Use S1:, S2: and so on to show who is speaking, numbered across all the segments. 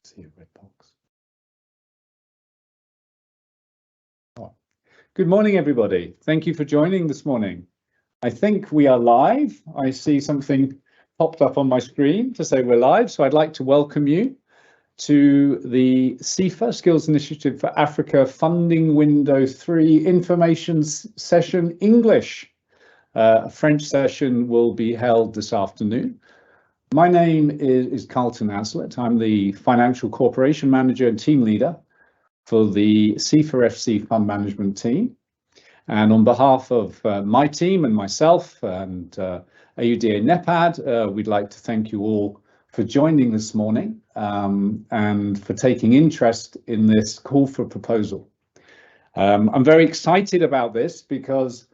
S1: See a red box. Oh. Good morning, everybody. Thank you for joining this morning. I think we are live. I see something popped up on my screen to say we're live, so I'd like to welcome you to the SIFA Skills Initiative for Africa Funding Window 3 Information Session English. A French session will be held this afternoon. My name is Carlton Aslett. I'm the Financial Corporation Manager and Team Leader for the SIFA FC Fund Management team. And on behalf of my team and myself and AUDA NEPAD, we'd like to thank you all for joining this morning and for taking interest in this call for proposal. I'm very excited about this because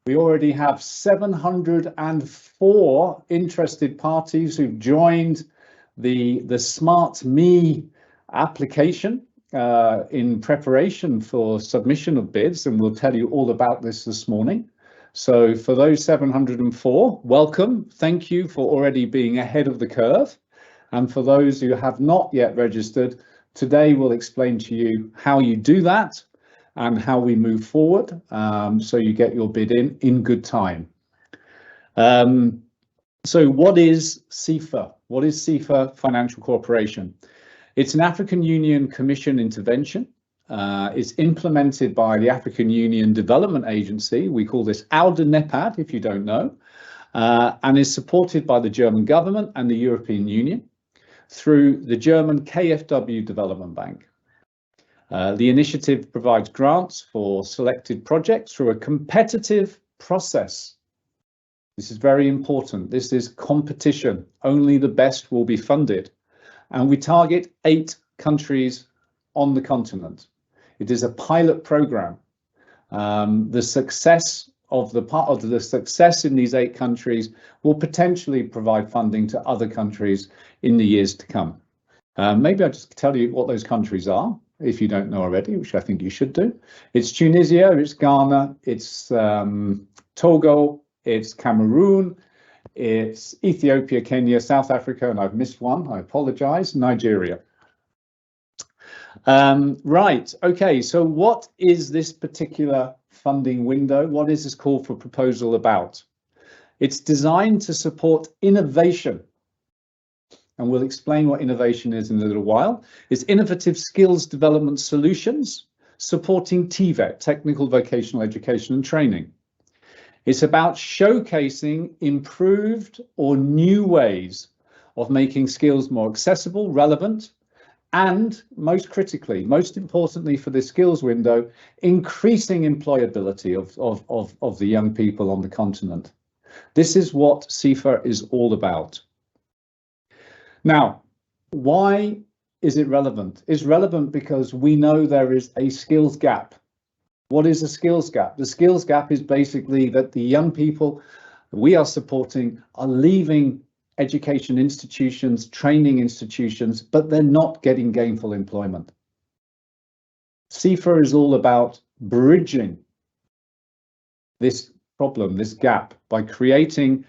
S1: we already have 704 interested parties who've joined the Smart Me application in preparation for submission of bids, and we'll tell you all about this morning. So for those 704, welcome. Thank you for already being ahead of the curve. And for those who have not yet registered, today we'll explain to you how you do that and how we move forward, so you get your bid in good time. So what is SIFA? What is SIFA Financial Corporation? It's an African Union Commission intervention. It's implemented by the African Union Development Agency. We call this AUDA NEPAD, if you don't know, and is supported by the German government and the European Union through the German KfW Development Bank. The initiative provides grants for selected projects through a competitive process. This is very important. This is competition. Only the best will be funded. And we target 8 countries on the continent. It is a pilot program. The success in these 8 countries will potentially provide funding to other countries in the years to come. Maybe I'll just tell you what those countries are, if you don't know already, which I think you should do. It's Tunisia, it's Ghana, it's Togo, it's Cameroon, it's Ethiopia, Kenya, South Africa, and I've missed one, I apologize, Nigeria. Right, okay, so what is this particular funding window? What is this call for proposal about? It's designed to support innovation. And we'll explain what innovation is in a little while. It's innovative skills development solutions supporting TVET, technical vocational education and training. It's about showcasing improved or new ways of making skills more accessible, relevant, and most critically, most importantly for this skills window, increasing employability of the young people on the continent. This is what SIFA is all about. Now, why is it relevant? It's relevant because we know there is a skills gap. What is a skills gap? The skills gap is basically that the young people we are supporting are leaving education institutions, training institutions, but they're not getting gainful employment. SIFA is all about bridging this problem, this gap, by creating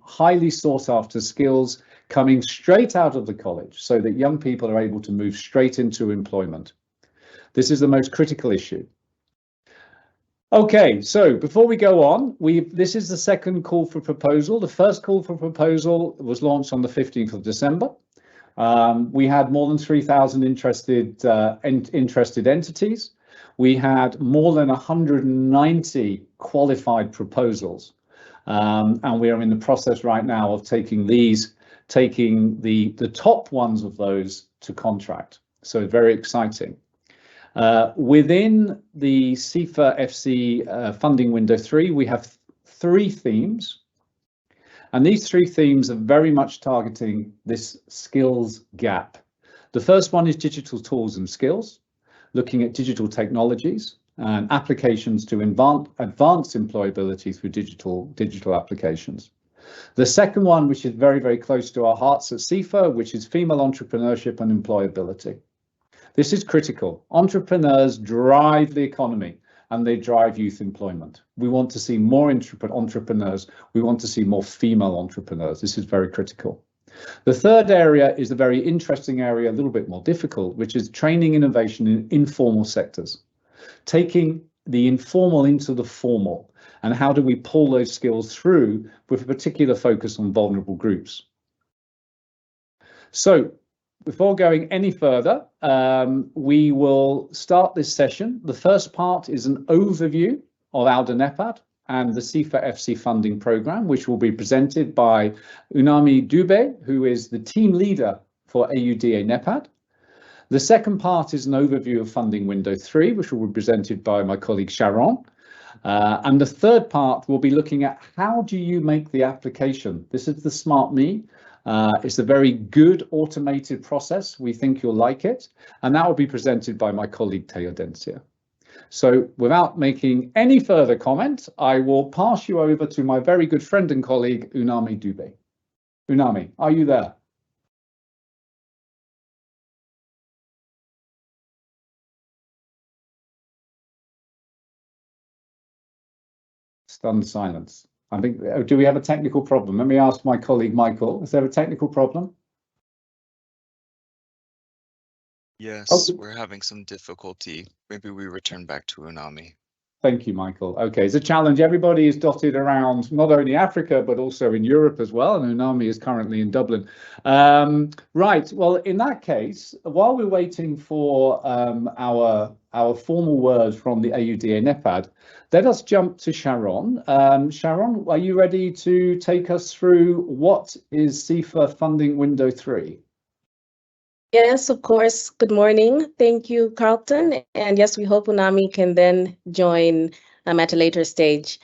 S1: highly sought after skills coming straight out of the college so that young people are able to move straight into employment. This is the most critical issue. Okay, so before we go on, this is the second call for proposal. The first call for proposal was launched on the 15th of December. We had more than 3,000 interested entities. We had more than 190 qualified proposals. And we are in the process right now of taking the top ones of those to contract. So very exciting. Within the SIFA FC funding window 3, we have 3 themes. And these 3 themes are very much targeting this skills gap. The first one is digital tools and skills, looking at digital technologies and applications to advance employability through digital applications. The second one, which is very, very close to our hearts at SIFA, which is female entrepreneurship and employability. This is critical. Entrepreneurs drive the economy and they drive youth employment. We want to see more entrepreneurs. We want to see more female entrepreneurs. This is very critical. The third area is a very interesting area, a little bit more difficult, which is training innovation in informal sectors, taking the informal into the formal, and how do we pull those skills through with a particular focus on vulnerable groups. So before going any further, we will start this session. The first part is an overview of ALDA NEPAD and the SIFA FC funding program, which will be presented by Unami Dube, who is the team leader for AUDA NEPAD. The second part is an overview of funding window 3, which will be presented by my colleague Sharon. And the third part will be looking at how do you make the application. This is the Smart Me. It's a very good automated process. We think you'll like it. And that will be presented by my colleague Teodencia. So without making any further comment, I will pass you over to my very good friend and colleague, Unami Dube. Unami, are you there? Stunned silence. I think, do we have a technical problem? Let me ask my colleague, Michael, is there a technical problem?
S2: Yes, we're having some difficulty. Maybe we return back to Unami.
S1: Thank you, Michael. Okay, it's a challenge. Everybody is dotted around not only Africa, but also in Europe as well. And Unami is currently in Dublin. Right, well, in that case, while we're waiting for our formal words from the AUDA NEPAD, let us jump to Sharon. Sharon, are you ready to take us through what is SIFA funding window 3?
S3: Yes, of course. Good morning. Thank you, Carlton. And yes, we hope Unami can then join at a later stage.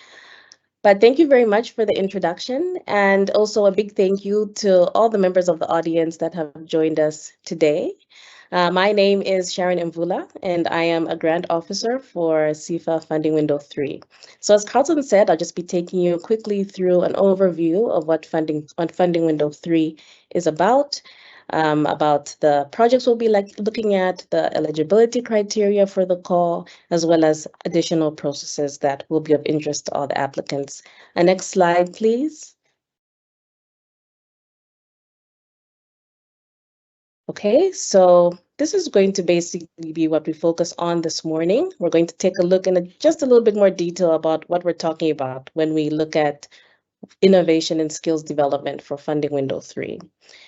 S3: But thank you very much for the introduction. And also a big thank you to all the members of the audience that have joined us today. My name is Sharon Mvula, and I am a grant officer for SIFA Funding Window 3. So as Carlton said, I'll just be taking you quickly through an overview of what Funding Window 3 is about the projects we'll be looking at, the eligibility criteria for the call, as well as additional processes that will be of interest to all the applicants. Next slide, please. Okay, so this is going to basically be what we focus on this morning. We're going to take a look in just a little bit more detail about what we're talking about when we look at innovation and skills development for funding window 3.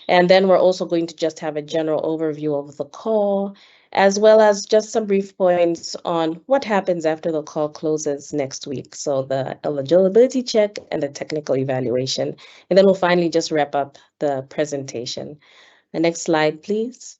S3: And then we're also going to just have a general overview of the call, as well as just some brief points on what happens after the call closes next week. So the eligibility check and the technical evaluation. And then we'll finally just wrap up the presentation. The next slide, please.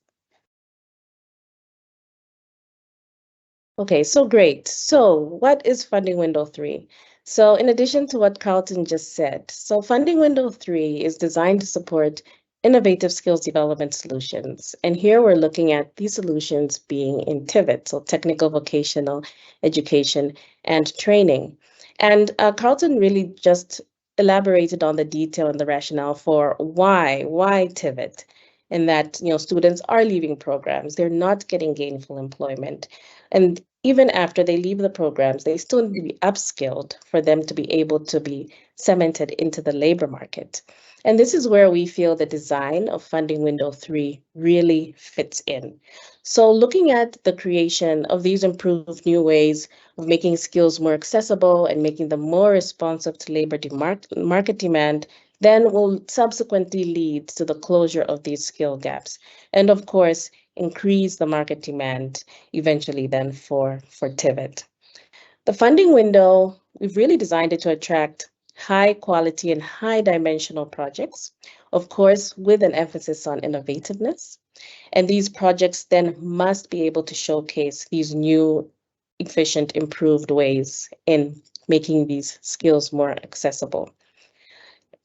S3: Okay, so great. So what is funding window 3? So in addition to what Carlton just said, so funding window 3 is designed to support innovative skills development solutions. And here we're looking at these solutions being in TVET, so technical vocational education and training. And Carlton really just elaborated on the detail and the rationale for why TVET, and that students are leaving programs, they're not getting gainful employment. And even after they leave the programs, they still need to be upskilled for them to be able to be cemented into the labor market. And this is where we feel the design of funding window 3 really fits in. So looking at the creation of these improved new ways of making skills more accessible and making them more responsive to labor market demand, then will subsequently lead to the closure of these skill gaps. And of course, increase the market demand eventually then for TVET. The funding window, we've really designed it to attract high quality and high dimensional projects, of course, with an emphasis on innovativeness. And these projects then must be able to showcase these new, efficient, improved ways in making these skills more accessible.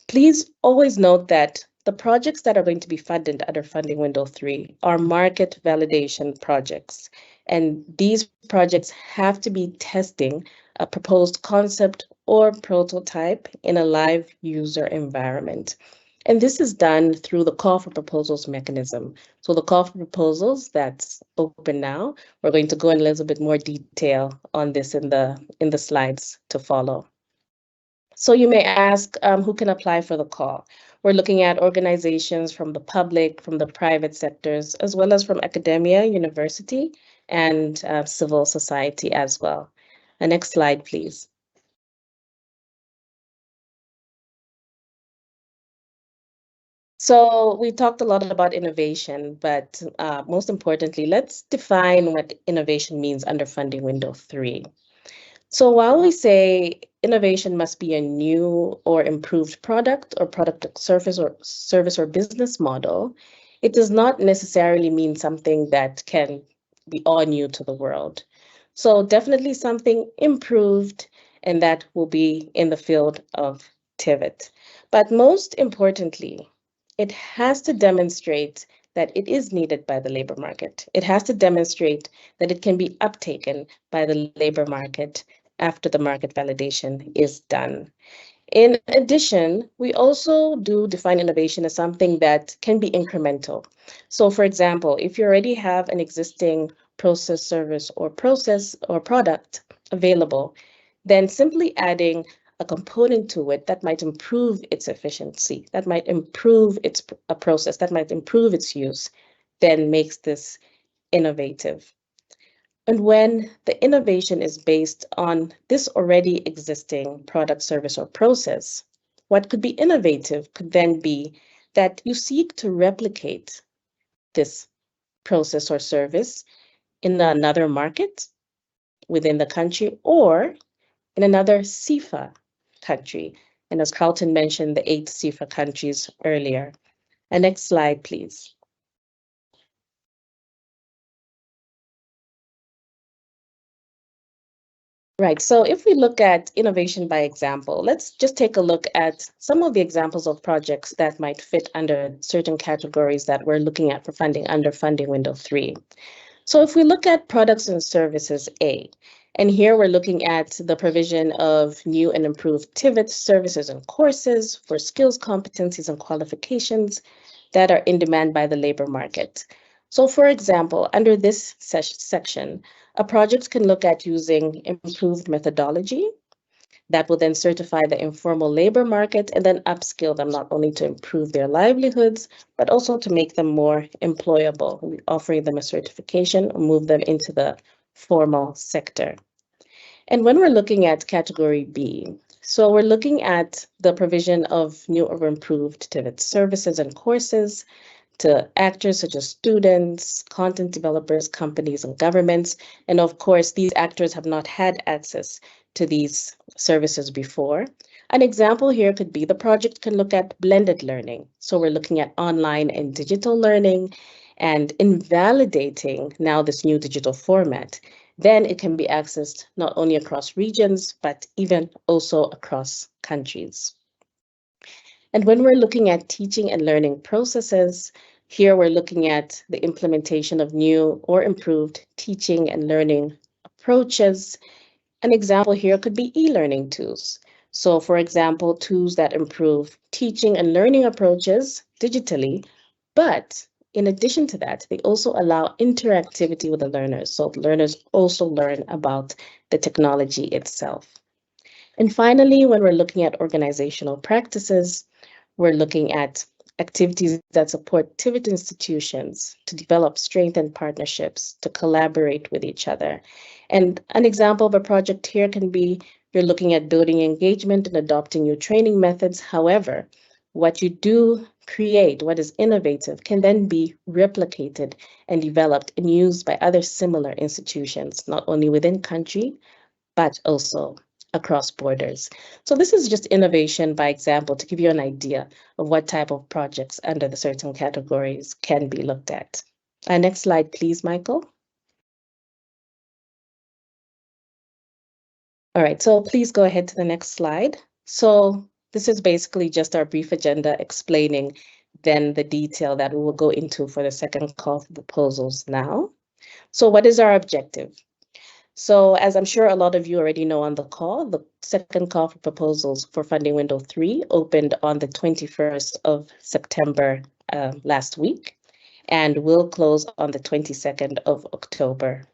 S3: Please always note that the projects that are going to be funded under funding window 3 are market validation projects. And these projects have to be testing a proposed concept or prototype in a live user environment. And this is done through the call for proposals mechanism. So the call for proposals that's open now, we're going to go in a little bit more detail on this in the slides to follow. So you may ask, who can apply for the call? We're looking at organizations from the public, from the private sectors, as well as from academia, university, and civil society as well. Next slide, please. So we talked a lot about innovation, but most importantly, let's define what innovation means under funding window 3. So while we say innovation must be a new or improved product or service or business model, it does not necessarily mean something that can be all new to the world. So definitely something improved, and that will be in the field of TIVET. But most importantly, it has to demonstrate that it is needed by the labor market. It has to demonstrate that it can be uptaken by the labor market after the market validation is done. In addition, we also do define innovation as something that can be incremental. So for example, if you already have an existing process, service, or product available, then simply adding a component to it that might improve its efficiency, that might improve a process, that might improve its use, then makes this innovative. And when the innovation is based on this already existing product, service, or process, what could be innovative could then be that you seek to replicate this process or service in another market within the country or in another SIFA country. And as Carlton mentioned, the 8 SIFA countries earlier. And next slide, please. Right, so if we look at innovation by example, let's just take a look at some of the examples of projects that might fit under certain categories that we're looking at for funding under funding window 3. So if we look at products and services A, and here we're looking at the provision of new and improved TIVET services and courses for skills, competencies, and qualifications that are in demand by the labor market. So for example, under this section, a project can look at using improved methodology that will then certify the informal labor market and then upskill them not only to improve their livelihoods, but also to make them more employable, offering them a certification or move them into the formal sector. And when we're looking at category B, so we're looking at the provision of new or improved TIVET services and courses to actors such as students, content developers, companies, and governments. And of course, these actors have not had access to these services before. An example here could be the project can look at blended learning. So we're looking at online and digital learning and invalidating now this new digital format. Then it can be accessed not only across regions, but even also across countries. And when we're looking at teaching and learning processes, here we're looking at the implementation of new or improved teaching and learning approaches. An example here could be e-learning tools. So for example, tools that improve teaching and learning approaches digitally, but in addition to that, they also allow interactivity with the learners. So the learners also learn about the technology itself. And finally, when we're looking at organizational practices, we're looking at activities that support TIVET institutions to develop strengthened partnerships, to collaborate with each other. And an example of a project here can be you're looking at building engagement and adopting new training methods. However, what you do create, what is innovative, can then be replicated and developed and used by other similar institutions, not only within country, but also across borders. So this is just innovation by example to give you an idea of what type of projects under the certain categories can be looked at. Next slide, please, Michael. All right, so please go ahead to the next slide. So this is basically just our brief agenda explaining then the detail that we will go into for the second call for proposals now. So what is our objective? So as I'm sure a lot of you already know on the call, the second call for proposals for funding window 3 opened on the 21st of September last week and will close on the 22nd of October.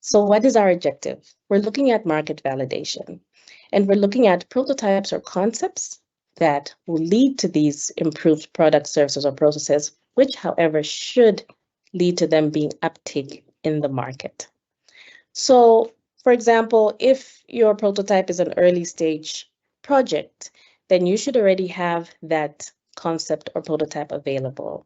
S3: So what is our objective? We're looking at market validation, and we're looking at prototypes or concepts that will lead to these improved products, services, or processes, which, however, should lead to them being uptake in the market. So, for example, if your prototype is an early stage project, then you should already have that concept or prototype available.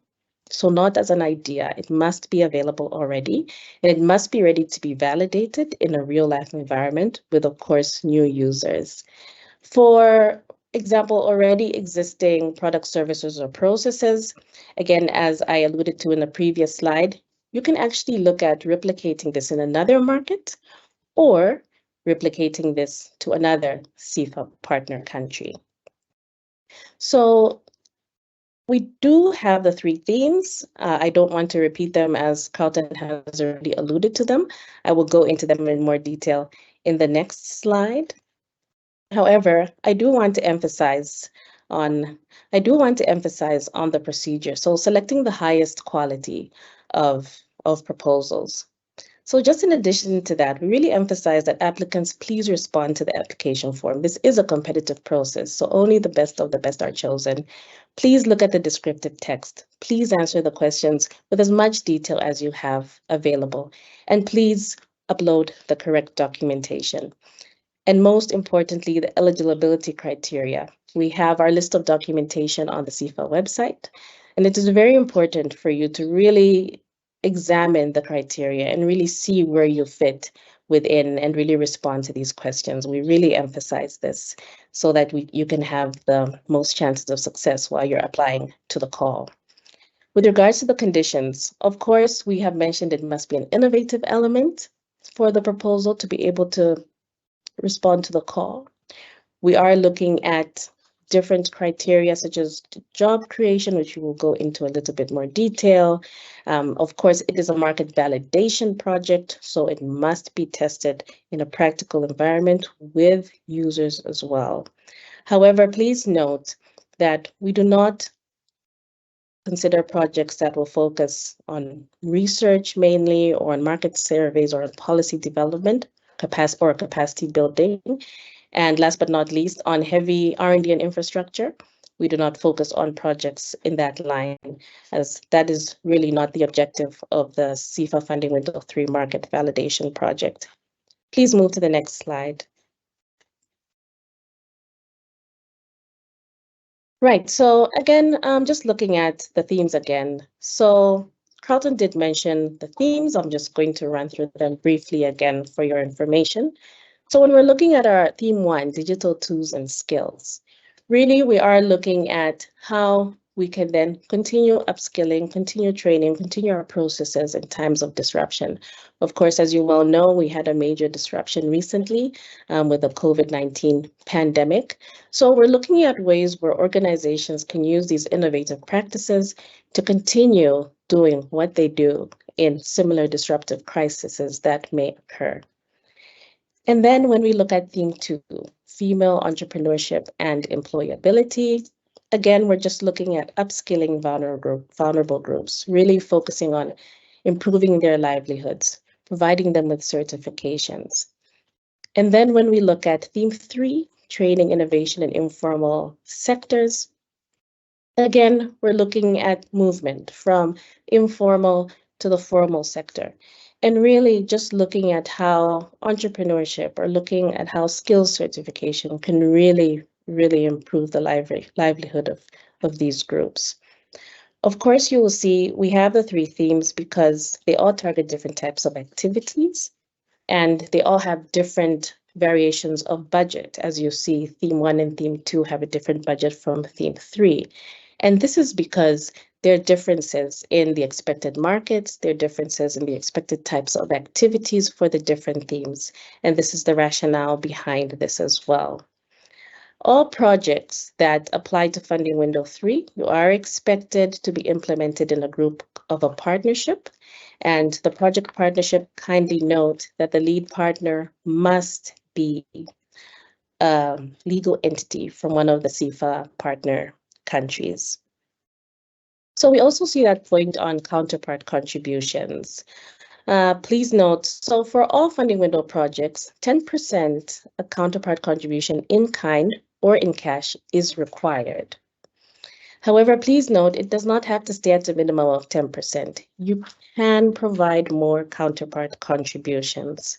S3: So not as an idea, it must be available already, and it must be ready to be validated in a real life environment with, of course, new users. For example, already existing product, services, or processes, again, as I alluded to in the previous slide, you can actually look at replicating this in another market or replicating this to another SIFA partner country. So we do have the three themes. I don't want to repeat them as Carlton has already alluded to them. I will go into them in more detail in the next slide. However, I do want to emphasize on the procedure. So selecting the highest quality of proposals. So just in addition to that, we really emphasize that applicants please respond to the application form. This is a competitive process, so only the best of the best are chosen. Please look at the descriptive text. Please answer the questions with as much detail as you have available. And please upload the correct documentation. And most importantly, the eligibility criteria. We have our list of documentation on the SIFA website, and it is very important for you to really examine the criteria and really see where you fit within and really respond to these questions. We really emphasize this so that you can have the most chances of success while you're applying to the call. With regards to the conditions, of course, we have mentioned it must be an innovative element for the proposal to be able to respond to the call. We are looking at different criteria such as job creation, which we will go into a little bit more detail. Of course, it is a market validation project, so it must be tested in a practical environment with users as well. However, please note that we do not consider projects that will focus on research mainly or on market surveys or on policy development capacity building. And last but not least, on heavy R&D and infrastructure, we do not focus on projects in that line, as that is really not the objective of the SIFA Funding Window 3 Market Validation Project. Please move to the next slide. Right, so again, just looking at the themes again. So Carlton did mention the themes. I'm just going to run through them briefly again for your information. So when we're looking at our theme 1, digital tools and skills, really we are looking at how we can then continue upskilling, continue training, continue our processes in times of disruption. Of course, as you well know, we had a major disruption recently with the COVID-19 pandemic. So we're looking at ways where organizations can use these innovative practices to continue doing what they do in similar disruptive crises that may occur. And then when we look at theme 2, female entrepreneurship and employability, again, we're just looking at upskilling vulnerable groups, really focusing on improving their livelihoods, providing them with certifications. And then when we look at theme 3, training, innovation, and informal sectors, again, we're looking at movement from informal to the formal sector. And really just looking at how entrepreneurship or looking at how skills certification can really improve the livelihood of these groups. Of course, you will see we have the 3 themes because they all target different types of activities and they all have different variations of budget. As you see, theme 1 and theme 2 have a different budget from theme 3. And this is because there are differences in the expected markets, there are differences in the expected types of activities for the different themes, and this is the rationale behind this as well. All projects that apply to Funding Window 3 are expected to be implemented in a group of a partnership, and the project partnership, kindly note that the lead partner must be a legal entity from one of the SIFA partner countries. So we also see that point on counterpart contributions. Please note, so for all funding window projects, 10% a counterpart contribution in kind or in cash is required. However, please note, it does not have to stay at a minimum of 10%. You can provide more counterpart contributions.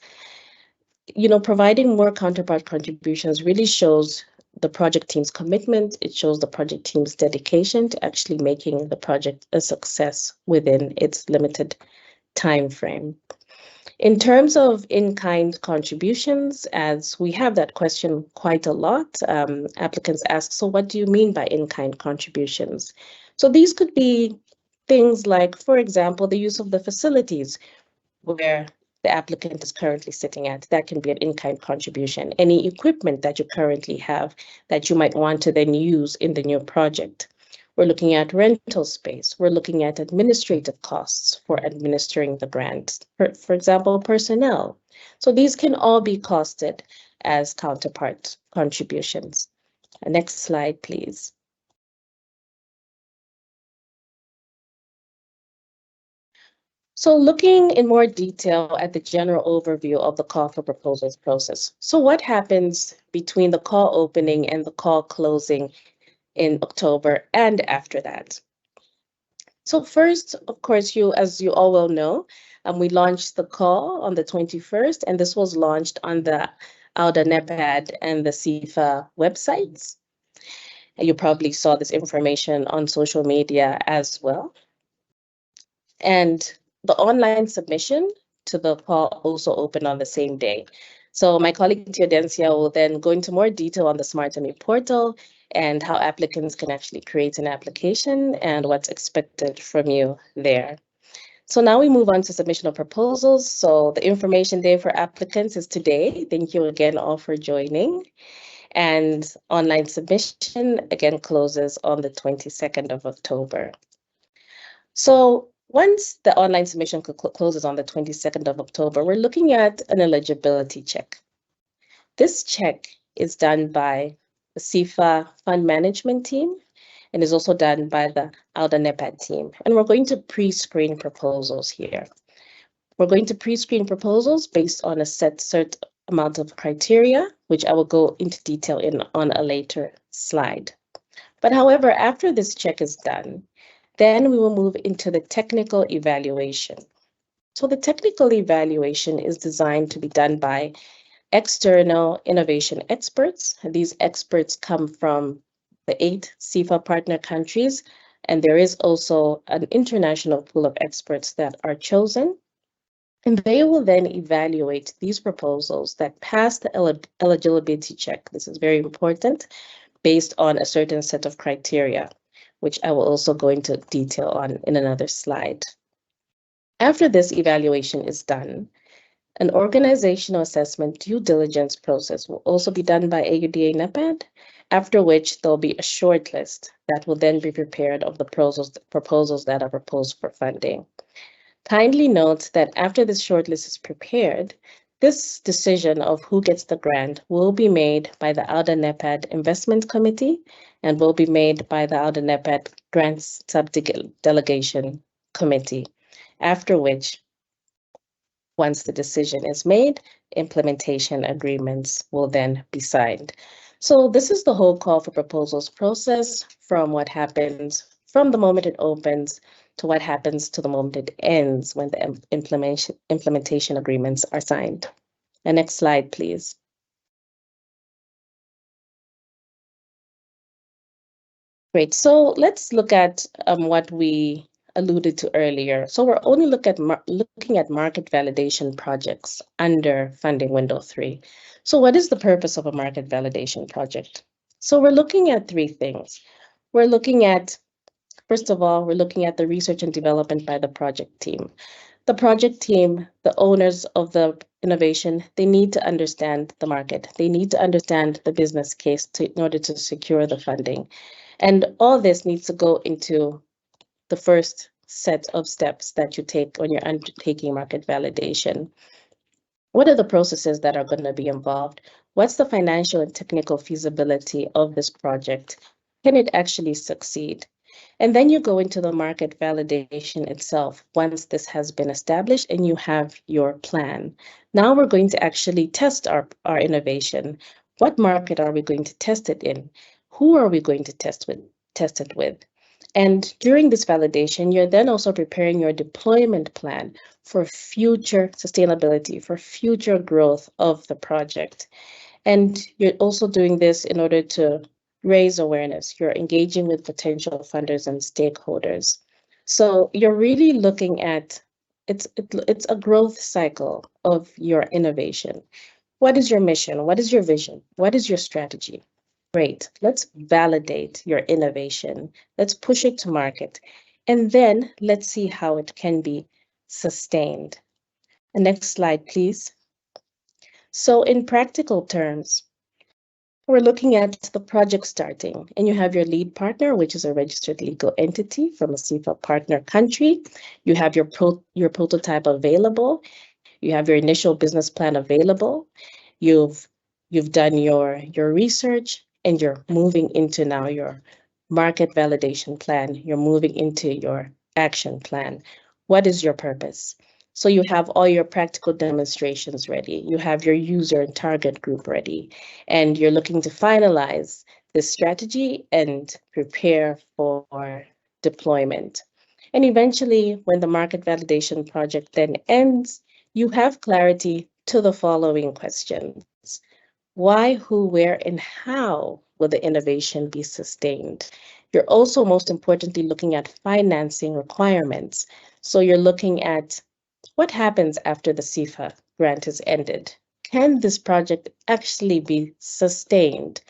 S3: Providing more counterpart contributions really shows the project team's commitment. It shows the project team's dedication to actually making the project a success within its limited time frame. In terms of in-kind contributions, as we have that question quite a lot, applicants ask, so what do you mean by in-kind contributions? So these could be things like, for example, the use of the facilities where the applicant is currently sitting at. That can be an in-kind contribution. Any equipment that you currently have that you might want to then use in the new project. We're looking at rental space. We're looking at administrative costs for administering the grant. For example, personnel. So these can all be costed as counterpart contributions. Next slide, please. So looking in more detail at the general overview of the call for proposals process. So what happens between the call opening and the call closing in October and after that? So first, of course, as you all will know, we launched the call on the 21st, and this was launched on the AUDA NEPAD and the SIFA websites. You probably saw this information on social media as well. And the online submission to the call also opened on the same day. So my colleague Teodencia will then go into more detail on the SmartME portal and how applicants can actually create an application and what's expected from you there. So now we move on to submission of proposals. So the information day for applicants is today. Thank you again all for joining. And online submission again closes on the 22nd of October. So once the online submission closes on the 22nd of October, we're looking at an eligibility check. This check is done by the SIFA fund management team and is also done by the AUDA NEPAD team. And we're going to pre-screen proposals here. We're going to pre-screen proposals based on a set amount of criteria, which I will go into detail on a later slide. But however, after this check is done, then we will move into the technical evaluation. So the technical evaluation is designed to be done by external innovation experts. These experts come from the 8 SIFA partner countries, and there is also an international pool of experts that are chosen. And they will then evaluate these proposals that pass the eligibility check. This is very important, based on a certain set of criteria, which I will also go into detail on in another slide. After this evaluation is done, an organizational assessment due diligence process will also be done by AUDA NEPAD, after which there'll be a short list that will then be prepared of the proposals that are proposed for funding. Kindly note that after this short list is prepared, this decision of who gets the grant will be made by the AUDA NEPAD Investment Committee and will be made by the AUDA NEPAD Grants Subdelegation Committee, after which, once the decision is made, implementation agreements will then be signed. So this is the whole call for proposals process, from what happens from the moment it opens to what happens to the moment it ends when the implementation agreements are signed. The next slide, please. Great, so let's look at what we alluded to earlier. So we're only looking at market validation projects under funding window 3. So what is the purpose of a market validation project? So we're looking at 3 things. We're looking at, first of all, we're looking at the research and development by the project team. The project team, the owners of the innovation, they need to understand the market. They need to understand the business case in order to secure the funding. And all this needs to go into the first set of steps that you take when you're undertaking market validation. What are the processes that are going to be involved? What's the financial and technical feasibility of this project? Can it actually succeed? And then you go into the market validation itself once this has been established and you have your plan. Now we're going to actually test our innovation. What market are we going to test it in? Who are we going to test it with? And during this validation, you're then also preparing your deployment plan for future sustainability, for future growth of the project. And you're also doing this in order to raise awareness. You're engaging with potential funders and stakeholders. So you're really looking at it's a growth cycle of your innovation. What is your mission? What is your vision? What is your strategy? Great. Let's validate your innovation. Let's push it to market. And then let's see how it can be sustained. The next slide, please. So in practical terms, we're looking at the project starting, and you have your lead partner, which is a registered legal entity from a SIFA partner country. You have your prototype available. You have your initial business plan available. You've done your research, and you're moving into now your market validation plan. You're moving into your action plan. What is your purpose? So you have all your practical demonstrations ready. You have your user and target group ready, and you're looking to finalize this strategy and prepare for deployment. And eventually, when the market validation project then ends, you have clarity to the following questions. Why, who, where, and how will the innovation be sustained? You're also, most importantly, looking at financing requirements. So you're looking at what happens after the SIFA grant is ended. Can this project actually be sustained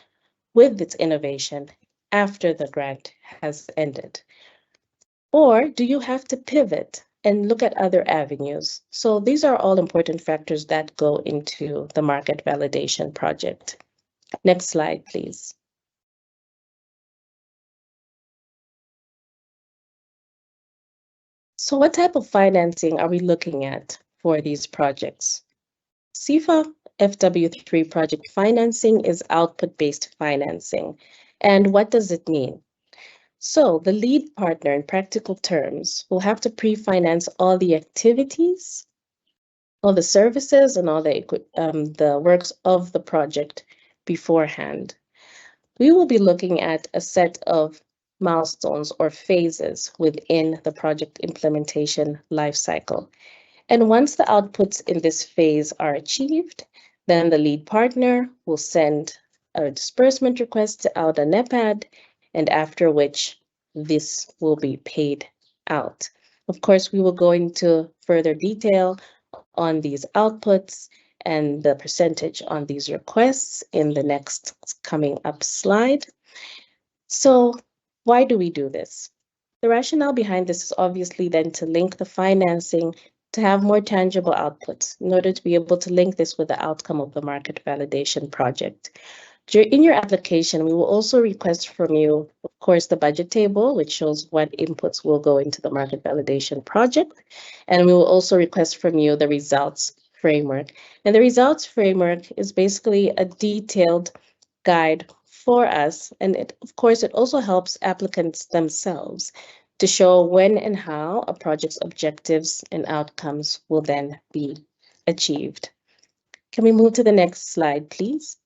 S3: with its innovation after the grant has ended? Or do you have to pivot and look at other avenues? So these are all important factors that go into the market validation project. Next slide, please. So what type of financing are we looking at for these projects? SIFA FW3 project financing is output-based financing. And what does it mean? So the lead partner, in practical terms, will have to pre-finance all the activities, all the services, and all the works of the project beforehand. We will be looking at a set of milestones or phases within the project implementation lifecycle. And once the outputs in this phase are achieved, then the lead partner will send a disbursement request out a NEPAD, and after which this will be paid out. Of course, we will go into further detail on these outputs and the percentage on these requests in the next coming up slide. So why do we do this? The rationale behind this is obviously then to link the financing to have more tangible outputs in order to be able to link this with the outcome of the market validation project. In your application, we will also request from you, of course, the budget table, which shows what inputs will go into the market validation project. And we will also request from you the results framework. And the results framework is basically a detailed guide for us. And of course, it also helps applicants themselves to show when and how a project's objectives and outcomes will then be achieved. Can we move to the next slide, please?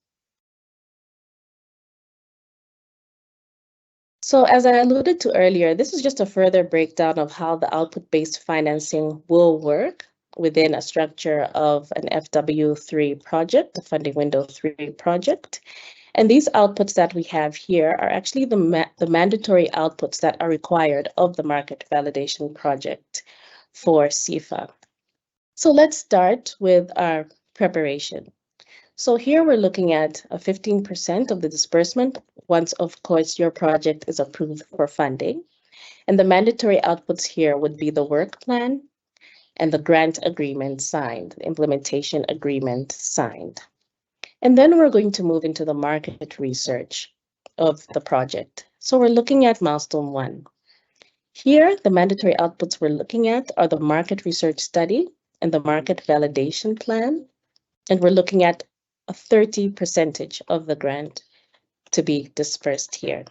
S3: So as I alluded to earlier, this is just a further breakdown of how the output-based financing will work within a structure of an FW3 project, the Funding Window 3 project. And these outputs that we have here are actually the mandatory outputs that are required of the market validation project for SIFA. So let's start with our preparation. So here we're looking at a 15% of the disbursement once, of course, your project is approved for funding. And the mandatory outputs here would be the work plan and the grant agreement signed, the implementation agreement signed. And then we're going to move into the market research of the project. So we're looking at milestone 1. Here, the mandatory outputs we're looking at are the market research study and the market validation plan. And we're looking at a 30% of the grant to be dispersed here.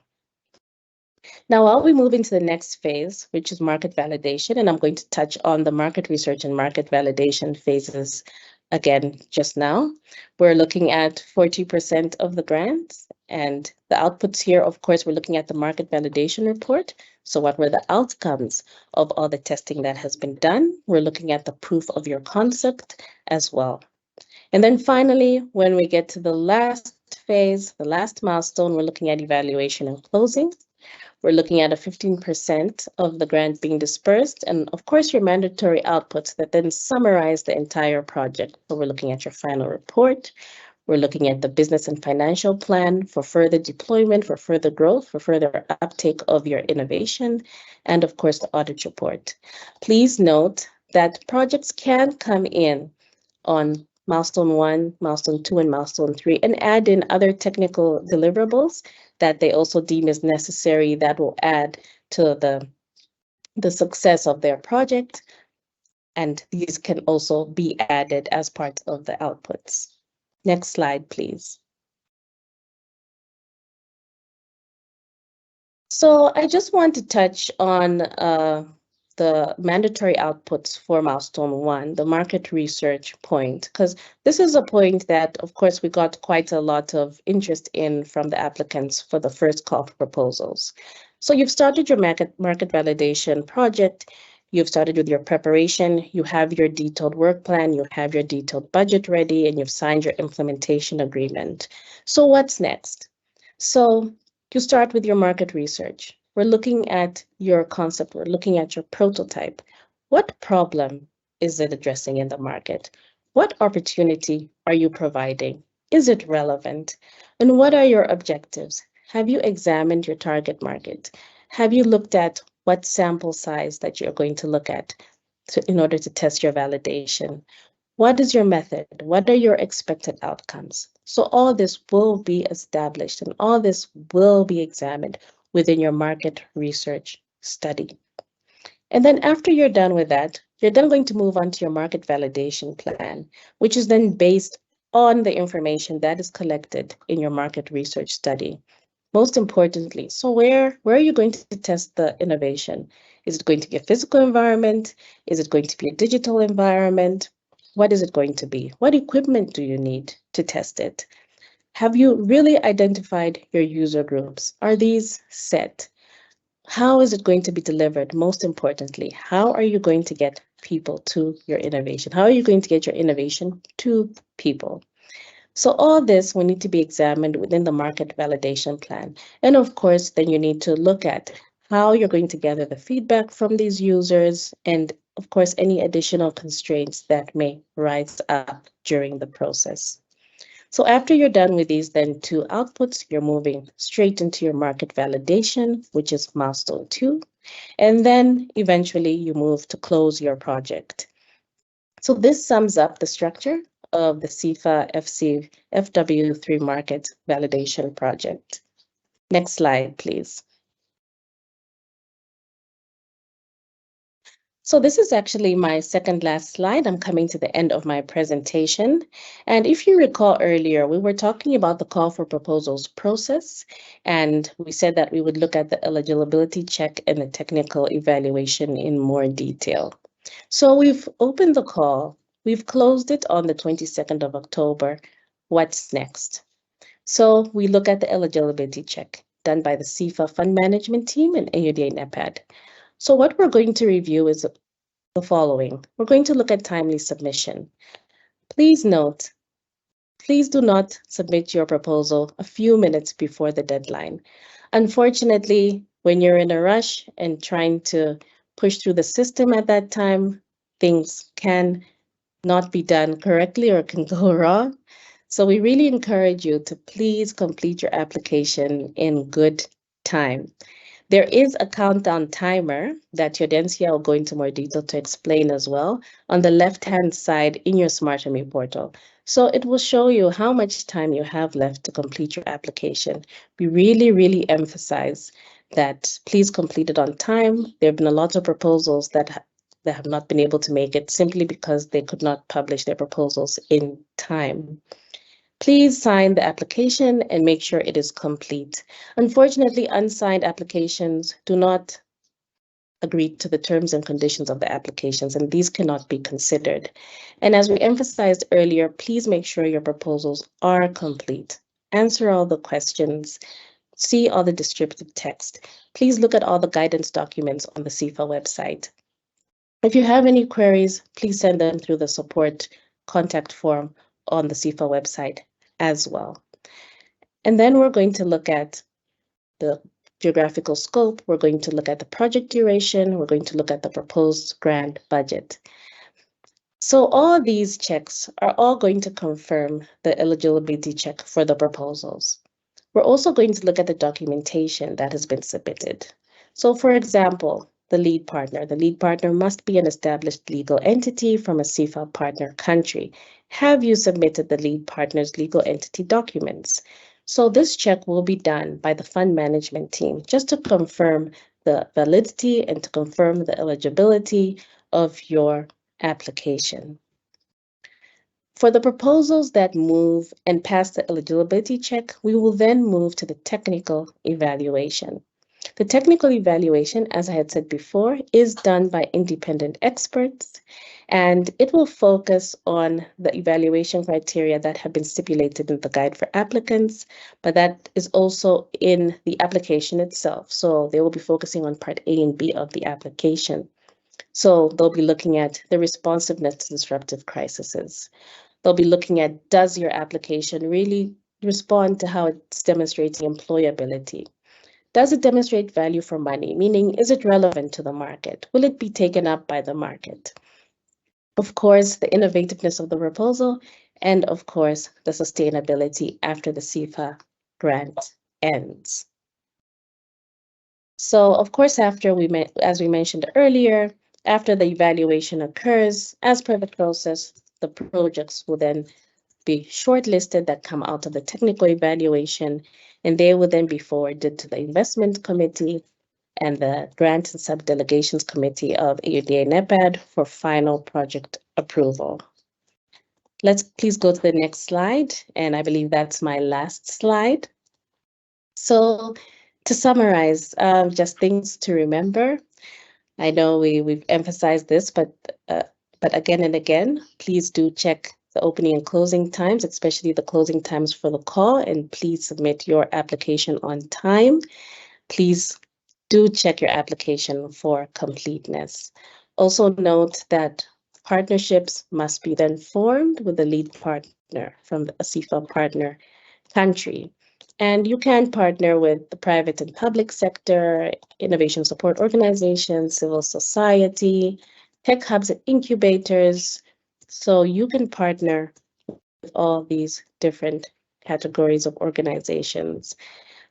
S3: Now, while we move into the next phase, which is market validation, and I'm going to touch on the market research and market validation phases again just now, we're looking at 40% of the grants. And the outputs here, of course, we're looking at the market validation report. So what were the outcomes of all the testing that has been done? We're looking at the proof of your concept as well. And then finally, when we get to the last phase, the last milestone, we're looking at evaluation and closing. We're looking at a 15% of the grant being dispersed, and of course your mandatory outputs that then summarize the entire project. So we're looking at your final report. We're looking at the business and financial plan for further deployment, for further growth, for further uptake of your innovation, and of course the audit report. Please note that projects can come in on milestone 1, milestone 2, and milestone 3, and add in other technical deliverables that they also deem is necessary that will add to the success of their project. And these can also be added as part of the outputs. Next slide, please. So I just want to touch on the mandatory outputs for milestone 1, the market research point, because this is a point that, of course, we got quite a lot of interest in from the applicants for the first call for proposals. So you've started your market validation project, you've started with your preparation, you have your detailed work plan, you have your detailed budget ready, and you've signed your implementation agreement. So what's next? So you start with your market research. We're looking at your concept, we're looking at your prototype. What problem is it addressing in the market? What opportunity are you providing? Is it relevant? And what are your objectives? Have you examined your target market? Have you looked at what sample size that you're going to look at in order to test your validation? What is your method? What are your expected outcomes? So all this will be established and all this will be examined within your market research study. And then after you're done with that, you're then going to move on to your market validation plan, which is then based on the information that is collected in your market research study. Most importantly, so where are you going to test the innovation? Is it going to be a physical environment? Is it going to be a digital environment? What is it going to be? What equipment do you need to test it? Have you really identified your user groups? Are these set? How is it going to be delivered? Most importantly, how are you going to get people to your innovation? How are you going to get your innovation to people? So all this will need to be examined within the market validation plan. And of course, then you need to look at how you're going to gather the feedback from these users and of course, any additional constraints that may rise up during the process. So after you're done with these then 2 outputs, you're moving straight into your market validation, which is milestone 2. And then eventually you move to close your project. So this sums up the structure of the SIFA FW3 market validation project. Next slide, please. So this is actually my second last slide. I'm coming to the end of my presentation. And if you recall earlier, we were talking about the call for proposals process, and we said that we would look at the eligibility check and the technical evaluation in more detail. So we've opened the call. We've closed it on the 22nd of October. What's next? So we look at the eligibility check done by the SIFA fund management team and AUDA NEPAD. So what we're going to review is the following. We're going to look at timely submission. Please note, please do not submit your proposal a few minutes before the deadline. Unfortunately, when you're in a rush and trying to push through the system at that time, things can not be done correctly or can go wrong. So we really encourage you to please complete your application in good time. There is a countdown timer that Yodencia will go into more detail to explain as well on the left-hand side in your SmartMe portal. So it will show you how much time you have left to complete your application. We really emphasize that please complete it on time. There have been a lot of proposals that have not been able to make it simply because they could not publish their proposals in time. Please sign the application and make sure it is complete. Unfortunately, unsigned applications do not agree to the terms and conditions of the applications, and these cannot be considered. And as we emphasized earlier, please make sure your proposals are complete. Answer all the questions, see all the descriptive text. Please look at all the guidance documents on the SIFA website. If you have any queries, please send them through the support contact form on the SIFA website as well. And then we're going to look at the geographical scope, we're going to look at the project duration, we're going to look at the proposed grant budget. So all these checks are all going to confirm the eligibility check for the proposals. We're also going to look at the documentation that has been submitted. So for example, the lead partner must be an established legal entity from a SIFA partner country. Have you submitted the lead partner's legal entity documents? So this check will be done by the fund management team just to confirm the validity and to confirm the eligibility of your application. For the proposals that move and pass the eligibility check, we will then move to the technical evaluation. The technical evaluation, as I had said before, is done by independent experts, and it will focus on the evaluation criteria that have been stipulated in the guide for applicants, but that is also in the application itself. So they will be focusing on part A and B of the application. So they'll be looking at the responsiveness to disruptive crises. They'll be looking at, does your application really respond to how it's demonstrating employability? Does it demonstrate value for money? Meaning, is it relevant to the market? Will it be taken up by the market? Of course, the innovativeness of the proposal, and of course, the sustainability after the SIFA grant ends. So, of course, as we mentioned earlier, after the evaluation occurs, as per the process, the projects will then be shortlisted that come out of the technical evaluation, and they will then be forwarded to the investment committee and the grant and sub-delegations committee of AUDA NEPAD for final project approval. Let's please go to the next slide, and I believe that's my last slide. So to summarize, just things to remember. I know we've emphasized this, but again and again, please do check the opening and closing times, especially the closing times for the call, and please submit your application on time. Please do check your application for completeness. Also note that partnerships must be then formed with the lead partner from a SIFA partner country. And you can partner with the private and public sector, innovation support organizations, civil society, tech hubs and incubators. So you can partner with all these different categories of organizations.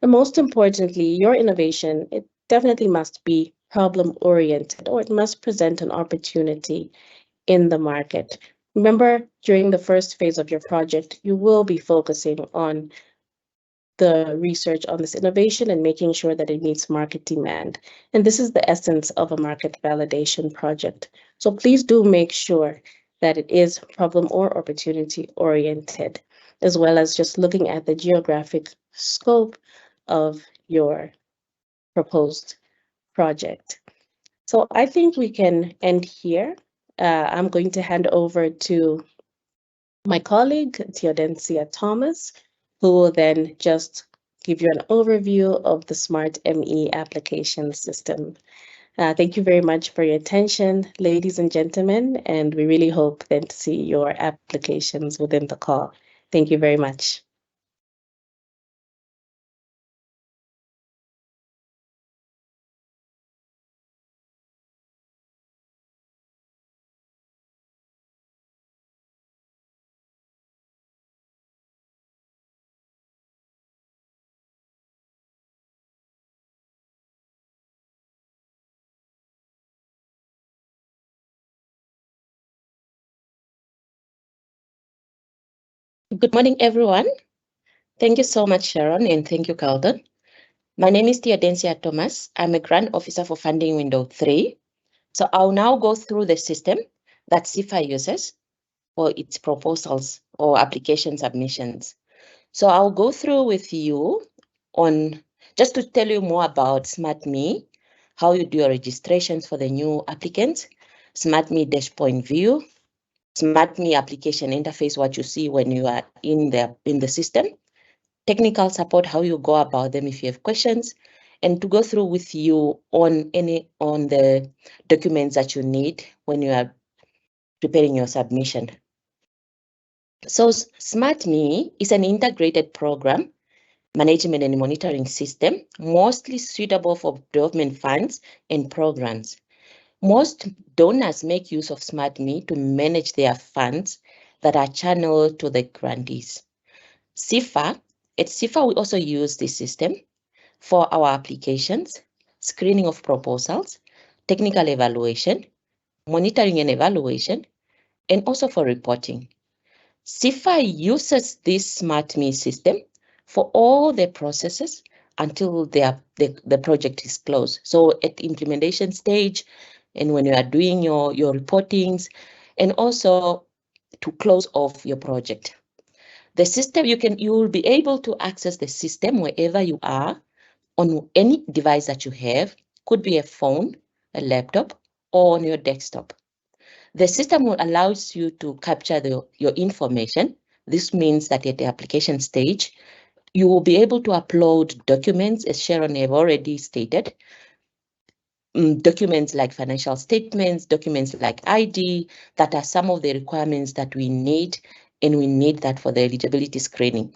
S3: And most importantly, your innovation, it definitely must be problem-oriented, or it must present an opportunity in the market. Remember, during the first phase of your project, you will be focusing on the research on this innovation and making sure that it meets market demand. And this is the essence of a market validation project. So please do make sure that it is problem or opportunity oriented, as well as just looking at the geographic scope of your proposed project. So I think we can end here. I'm going to hand over to my colleague, Theodencia Thomas, who will then just give you an overview of the Smart ME application system. Thank you very much for your attention, ladies and gentlemen, and we really hope then to see your applications within the call. Thank you very much.
S4: Good morning, everyone. Thank you so much, Sharon, and thank you, Carlton. My name is Theodencia Thomas. I'm a grant officer for Funding Window 3. So I'll now go through the system that SIFA uses for its proposals or application submissions. So I'll go through with you on just to tell you more about SmartMe, how you do your registrations for the new applicants, SmartMe dashpoint view, SmartMe application interface, what you see when you are in the system, technical support, how you go about them if you have questions, and to go through with you on the documents that you need when you are preparing your submission. So SmartMe is an integrated program management and monitoring system, mostly suitable for development funds and programs. Most donors make use of SmartMe to manage their funds that are channeled to the grantees. SIFA, at SIFA, we also use this system for our applications, screening of proposals, technical evaluation, monitoring and evaluation, and also for reporting. SIFA uses this SmartMe system for all the processes until the project is closed. So at implementation stage, and when you are doing your reportings, and also to close off your project. The system, you will be able to access the system wherever you are on any device that you have, could be a phone, a laptop, or on your desktop. The system will allow you to capture your information. This means that at the application stage, you will be able to upload documents, as Sharon have already stated, documents like financial statements, documents like ID, that are some of the requirements that we need, and we need that for the eligibility screening.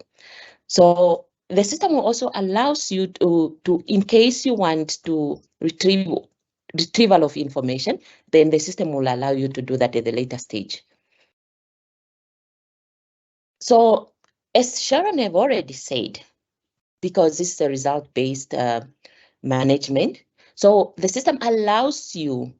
S4: So the system will also allows you to in case you want to retrieval of information, then the system will allow you to do that at the later stage. So as Sharon have already said, because this is a result-based management, so the system allows you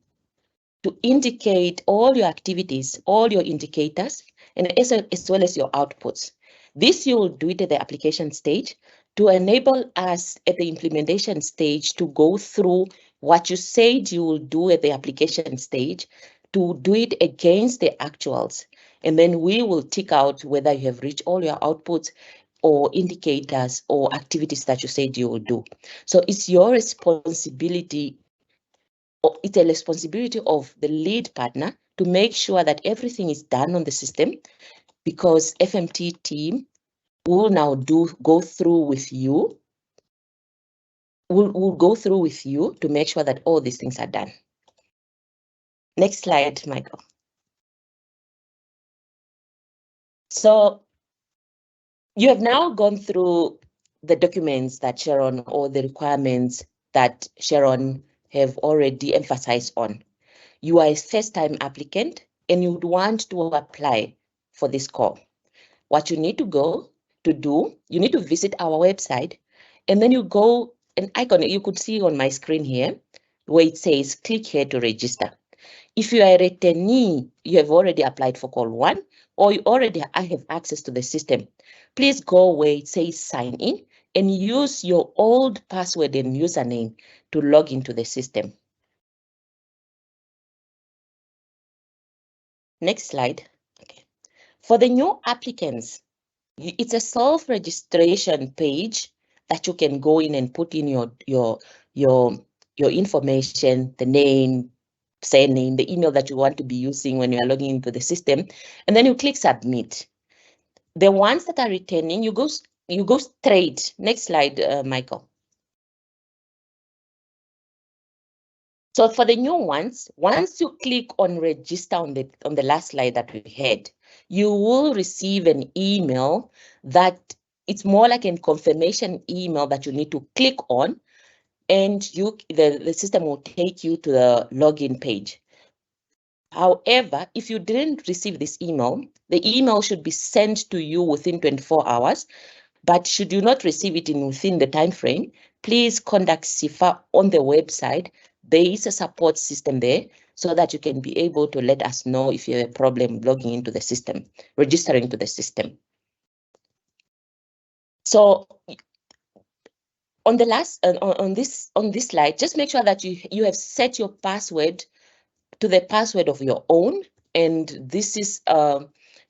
S4: to indicate all your activities, all your indicators, and as well as your outputs. This you will do it at the application stage to enable us at the implementation stage to go through what you said you will do at the application stage, to do it against the actuals. And then we will tick out whether you have reached all your outputs or indicators or activities that you said you will do. So it's your responsibility, or it's a responsibility of the lead partner to make sure that everything is done on the system, because FMT team will now go through with you. We'll go through with you to make sure that all these things are done. Next slide, Michael. So you have now gone through the documents that Sharon, or the requirements that Sharon have already emphasized on. You are a first-time applicant and you would want to apply for this call. What you need to do, you need to visit our website, and then you go an icon you could see on my screen here, where it says click here to register. If you are a returnee, you have already applied for call 1, or you already have access to the system, please go where it says sign in and use your old password and username to log into the system. Next slide. Okay. For the new applicants, it's a self-registration page that you can go in and put in your information, the name, surname, the email that you want to be using when you are logging into the system, and then you click submit. The ones that are returning, you go straight. Next slide, Michael. So for the new ones, once you click on register on the last slide that we had, you will receive an email that it's more like a confirmation email that you need to click on, and the system will take you to the login page. However, if you didn't receive this email, the email should be sent to you within 24 hours. But should you not receive it within the time frame, please contact SIFA on the website. There is a support system there so that you can be able to let us know if you have a problem logging into the system, registering to the system. So on the last on this slide, just make sure that you have set your password to the password of your own, and this is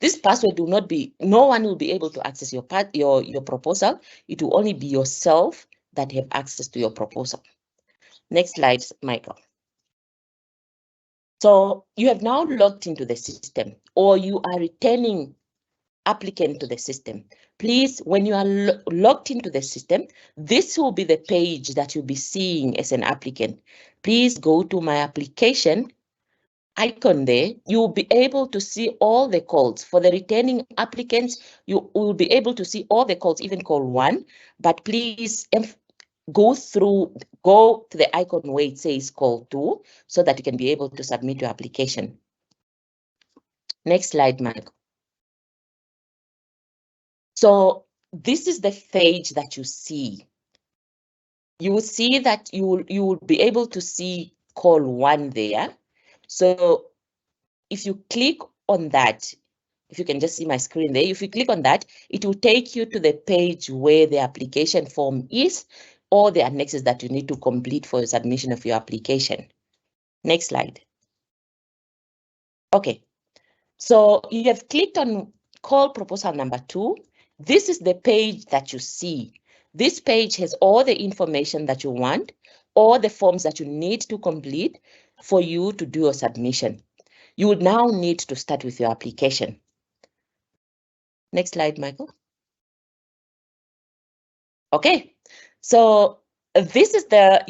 S4: This password will not be, no one will be able to access your proposal. It will only be yourself that have access to your proposal. Next slide, Michael. So you have now logged into the system, or you are returning applicant to the system. Please, when you are logged into the system, this will be the page that you'll be seeing as an applicant. Please go to my application icon there. You'll be able to see all the calls. For the returning applicants, you will be able to see all the calls, even call 1, but please go to the icon where it says call 2, so that you can be able to submit your application. Next slide, Michael. So this is the page that you see. You will see that you will be able to see call 1 there. So if you click on that, if you can just see my screen there, if you click on that, it will take you to the page where the application form is, or the annexes that you need to complete for your submission of your application. Next slide. Okay, so you have clicked on call proposal number 2. This is the page that you see. This page has all the information that you want, all the forms that you need to complete for you to do your submission. You would now need to start with your application. Next slide, Michael. Okay, so this is the,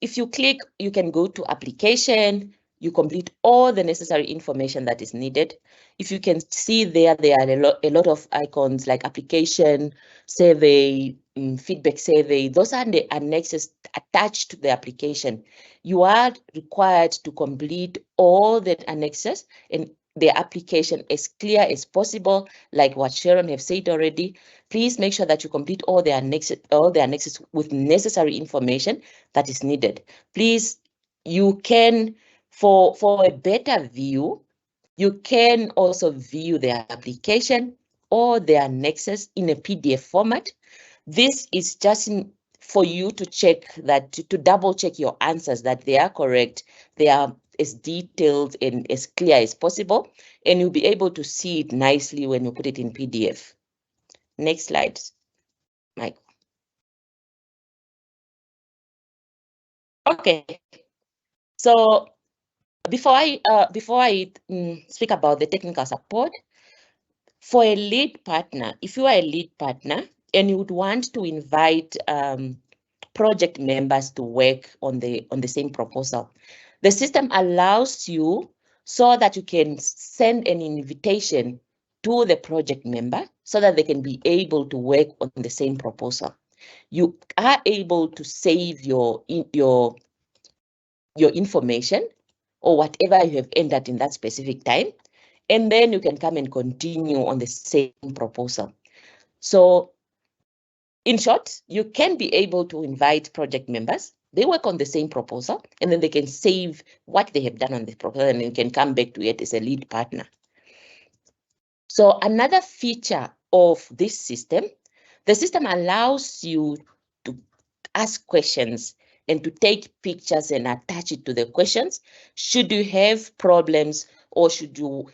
S4: if you click, you can go to application, you complete all the necessary information that is needed. If you can see there are a lot of icons like application, survey, feedback survey. Those are the annexes attached to the application. You are required to complete all the annexes and the application as clear as possible, like what Sharon have said already. Please make sure that you complete all the annexes with necessary information that is needed. Please, you can, for a better view, you can also view the application or the annexes in a PDF format. This is just for you to check that, to double check your answers, that they are correct, they are as detailed and as clear as possible, and you'll be able to see it nicely when you put it in PDF. Next slide, Michael. Okay, so before I speak about the technical support, for a lead partner, if you are a lead partner and you would want to invite project members to work on the same proposal, the system allows you so that you can send an invitation to the project member so that they can be able to work on the same proposal. You are able to save your information or whatever you have entered in that specific time, and then you can come and continue on the same proposal. So in short, you can be able to invite project members. They work on the same proposal, and then they can save what they have done on the proposal, and you can come back to it as a lead partner. So another feature of this system, the system allows you to ask questions and to take pictures and attach it to the questions. Should you have problems, or should you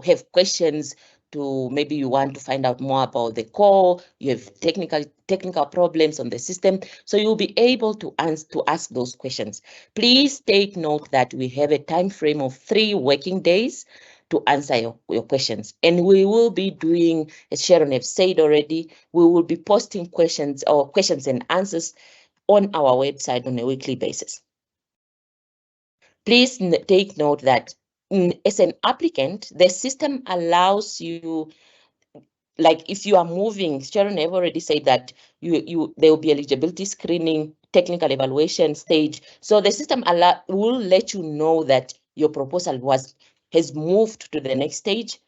S4: have questions to, maybe you want to find out more about the call, you have technical problems on the system, so you'll be able to ask those questions. Please take note that we have a time frame of 3 working days to answer your questions, and we will be doing, as Sharon have said already, we will be posting questions and answers on our website on a weekly basis. Please take note that as an applicant, the system allows you, like if you are moving, Sharon have already said that there will be eligibility screening, technical evaluation stage. So the system will let you know that your proposal has moved to the next stage,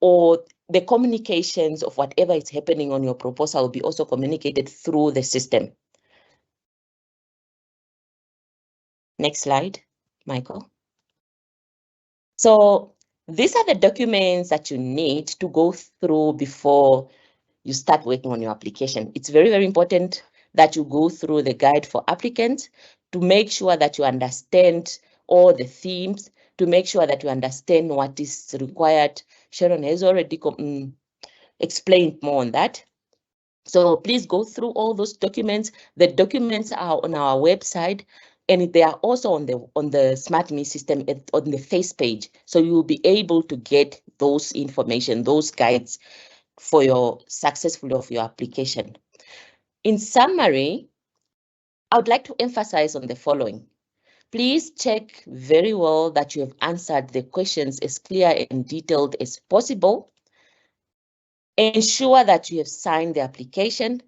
S4: or the communications of whatever is happening on your proposal will be also communicated through the system. Next slide, Michael. So these are the documents that you need to go through before you start working on your application. It's very, very important that you go through the guide for applicants to make sure that you understand all the themes, to make sure that you understand what is required. Sharon has already explained more on that. So please go through all those documents. The documents are on our website, and they are also on the Smart Me system on the face page. So you will be able to get those information, those guides for your successful of your application. In summary, I would like to emphasize on the following. Please check very well that you have answered the questions as clear and detailed as possible. Ensure that you have signed the application.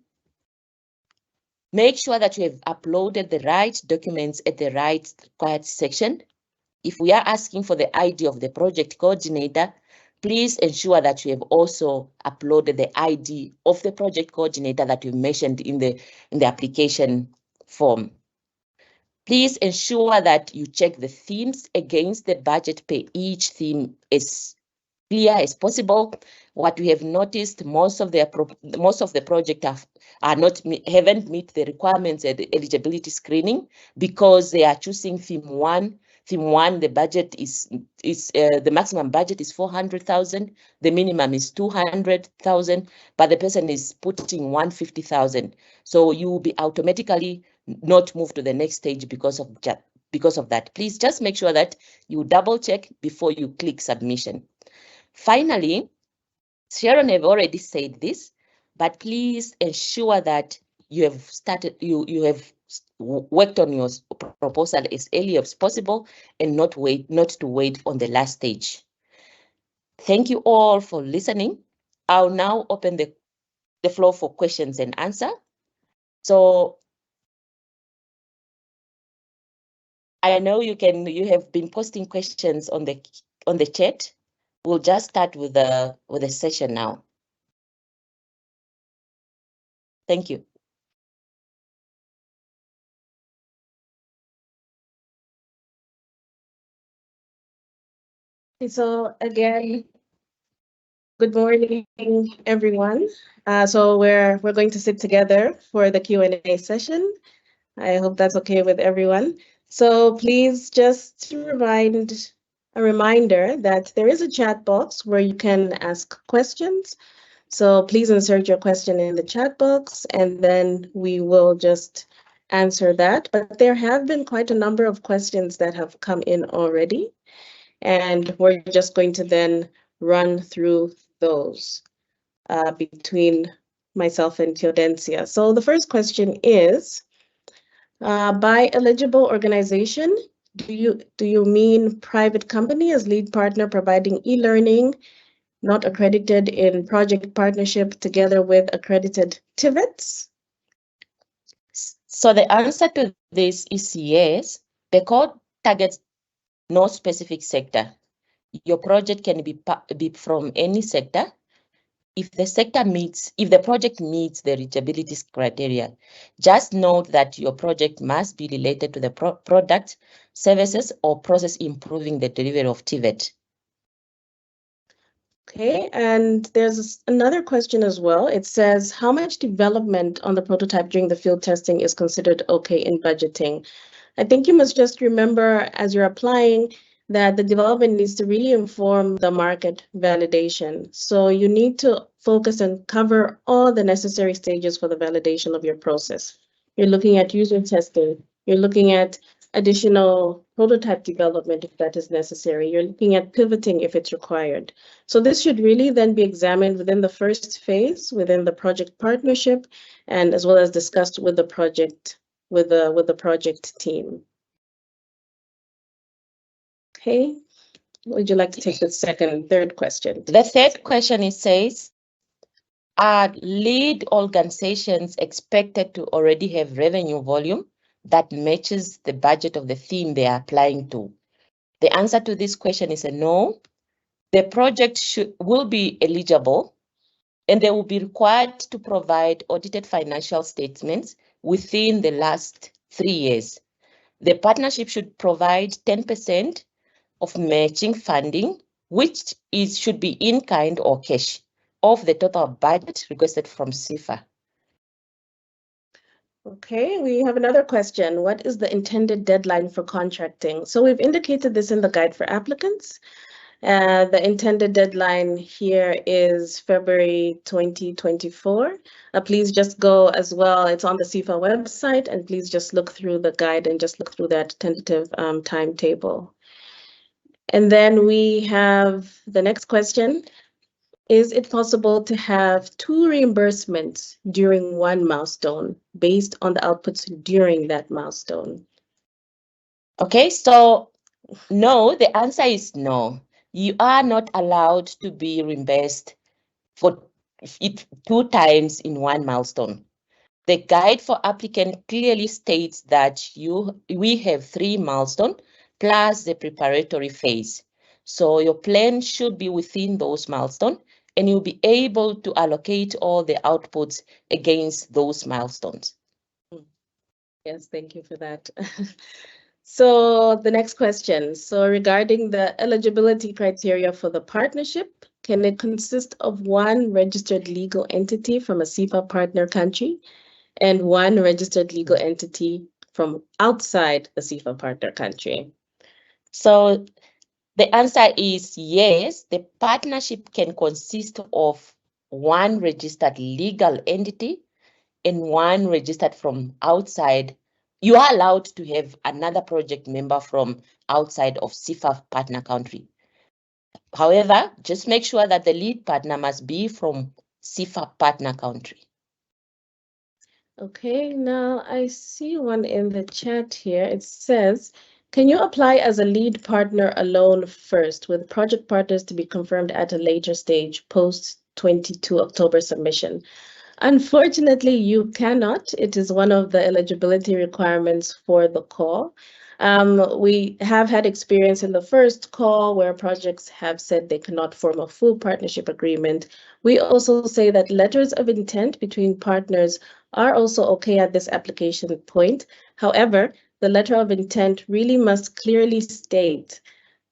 S4: Make sure that you have uploaded the right documents at the right required section. If we are asking for the ID of the project coordinator, please ensure that you have also uploaded the ID of the project coordinator that you mentioned in the application form. Please ensure that you check the themes against the budget per each theme as clear as possible. What we have noticed, most of the project haven't met the requirements at the eligibility screening because they are choosing theme one. Theme one, the budget is the maximum budget is 400,000, the minimum is 200,000, but the person is putting 150,000. So you will be automatically not moved to the next stage because of that. Please just make sure that you double check before you click submission. Finally, Sharon have already said this, but please ensure that you have worked on your proposal as early as possible and not to wait on the last stage. Thank you all for listening. I'll now open the floor for questions and answer. So I know you have been posting questions on the chat. We'll just start with the session now. Thank you.
S3: So again, good morning, everyone. So we're going to sit together for the Q&A session. I hope that's okay with everyone. So please just a reminder that there is a chat box where you can ask questions. So please insert your question in the chat box and then we will just answer that. But there have been quite a number of questions that have come in already. And we're just going to then run through those between myself and Teodencia. So the first question is, by eligible organization, do you mean private company as lead partner providing e-learning, not accredited in project partnership together with accredited TVETs?
S4: So the answer to this is yes. The code targets no specific sector. Your project can be from any sector. If the project meets the reachability criteria, just note that your project must be related to the product, services, or process improving the delivery of TVET.
S3: Okay, and there's another question as well. It says, how much development on the prototype during the field testing is considered okay in budgeting? I think you must just remember as you're applying that the development needs to really inform the market validation. So you need to focus and cover all the necessary stages for the validation of your process. You're looking at user testing. You're looking at additional prototype development if that is necessary. You're looking at pivoting if it's required. So this should really then be examined within the first phase, within the project partnership, and as well as discussed with the project with the project team. Okay, would you like to take the third question?
S4: The third question, it says, are lead organizations expected to already have revenue volume that matches the budget of the theme they are applying to? The answer to this question is a no. The project will be eligible and they will be required to provide audited financial statements within the last 3 years. The partnership should provide 10% of matching funding, which should be in kind or cash, of the total budget requested from SIFA.
S3: Okay, we have another question. What is the intended deadline for contracting? So we've indicated this in the guide for applicants. The intended deadline here is February 2024. Please just go as well. It's on the SIFA website, and please just look through the guide and just look through that tentative timetable. And then we have the next question. Is it possible to have 2 reimbursements during one milestone based on the outputs during that milestone?
S4: Okay, so no, the answer is no. You are not allowed to be reimbursed for it 2 times in one milestone. The guide for applicant clearly states that we have 3 milestones plus the preparatory phase. So your plan should be within those milestones, and you'll be able to allocate all the outputs against those milestones.
S3: Yes, thank you for that. So the next question. So regarding the eligibility criteria for the partnership, can it consist of 1 registered legal entity from a SIFA partner country and 1 registered legal entity from outside the SIFA partner country?
S4: So the answer is yes. The partnership can consist of 1 registered legal entity and 1 registered from outside. You are allowed to have another project member from outside of SIFA partner country. However, just make sure that the lead partner must be from SIFA partner country.
S3: Okay, now I see one in the chat here. It says, can you apply as a lead partner alone first, with project partners to be confirmed at a later stage post 22 October submission? Unfortunately, you cannot. It is one of the eligibility requirements for the call. We have had experience in the first call where projects have said they cannot form a full partnership agreement. We also say that letters of intent between partners are also okay at this application point. However, the letter of intent really must clearly state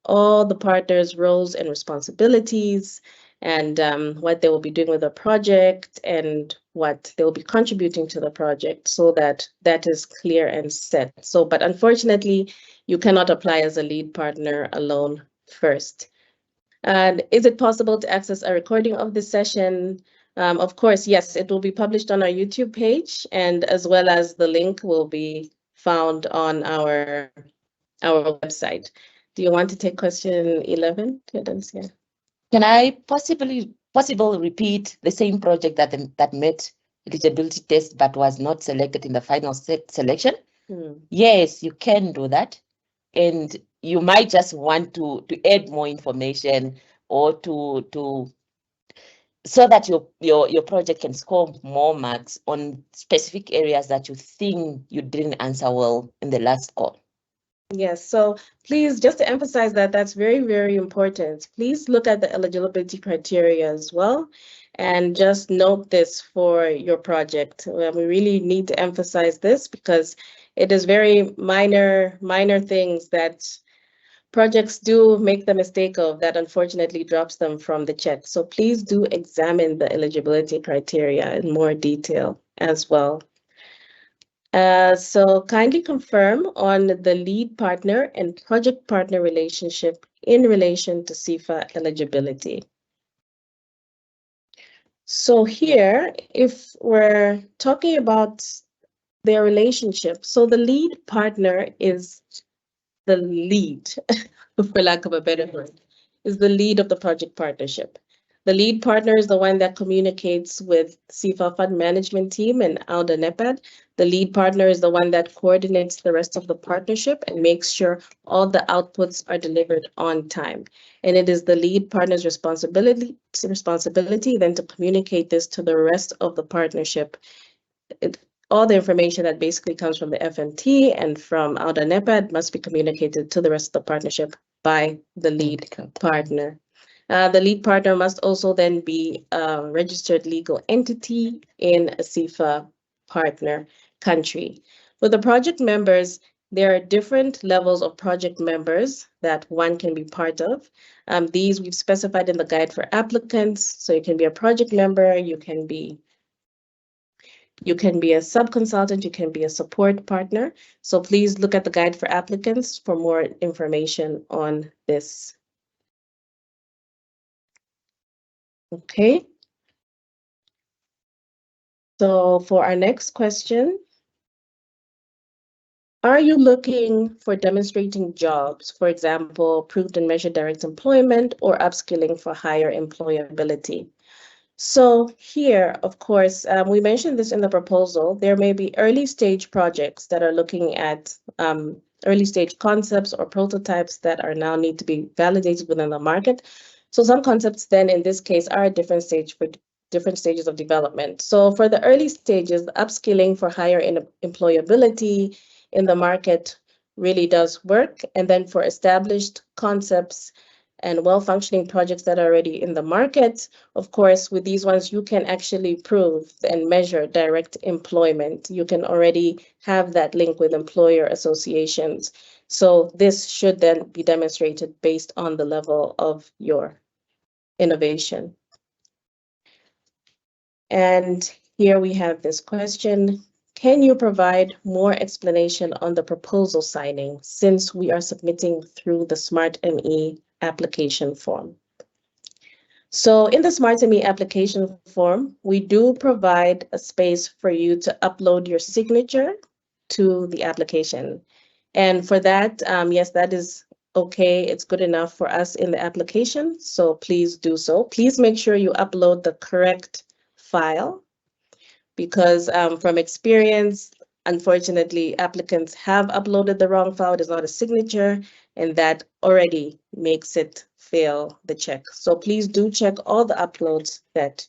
S3: all the partners' roles and responsibilities, and what they will be doing with the project and what they will be contributing to the project, so that that is clear and set. So, but unfortunately, you cannot apply as a lead partner alone first. And is it possible to access a recording of this session? Of course, yes, it will be published on our YouTube page, and as well as the link will be found on our website. Do you want to take question 11?
S4: Can I possibly repeat the same project that met eligibility test but was not selected in the final selection? Yes, you can do that. And you might just want to add more information or to so that your project can score more marks on specific areas that you think you didn't answer well in the last call.
S3: Yes, so please, just to emphasize that, that's very, very important. Please look at the eligibility criteria as well, and just note this for your project. We really need to emphasize this because it is very minor things that projects do make the mistake of that unfortunately drops them from the check. So please do examine the eligibility criteria in more detail as well. So kindly confirm on the lead partner and project partner relationship in relation to SIFA eligibility. So here, if we're talking about their relationship, so the lead partner is the lead, for lack of a better word, is the lead of the project partnership. The lead partner is the one that communicates with SIFA Fund Management Team and ALDA NEPAD. The lead partner is the one that coordinates the rest of the partnership and makes sure all the outputs are delivered on time. And it is the lead partner's responsibility then to communicate this to the rest of the partnership. All the information that basically comes from the FMT and from ALDA NEPAD must be communicated to the rest of the partnership by the lead partner. The lead partner must also then be a registered legal entity in a SIFA partner country. For the project members, there are different levels of project members that one can be part of. These we've specified in the guide for applicants. So you can be a project member, you can be a sub-consultant, you can be a support partner. So please look at the guide for applicants for more information on this. Okay. So for our next question, are you looking for demonstrating jobs, for example, proved and measured direct employment or upskilling for higher employability? So here, of course, we mentioned this in the proposal, there may be early stage projects that are looking at early stage concepts or prototypes that are now need to be validated within the market. So some concepts then in this case are at different stages of development. So for the early stages, the upskilling for higher employability in the market really does work. And then for established concepts and well-functioning projects that are already in the market, of course, with these ones, you can actually prove and measure direct employment. You can already have that link with employer associations. So this should then be demonstrated based on the level of your innovation. And here we have this question. Can you provide more explanation on the proposal signing since we are submitting through the SmartME application form? So in the SmartME application form, we do provide a space for you to upload your signature to the application. And for that, yes, that is okay. It's good enough for us in the application. So please do so. Please make sure you upload the correct file because from experience, unfortunately, applicants have uploaded the wrong file. It is not a signature, and that already makes it fail the check. So please do check all the uploads that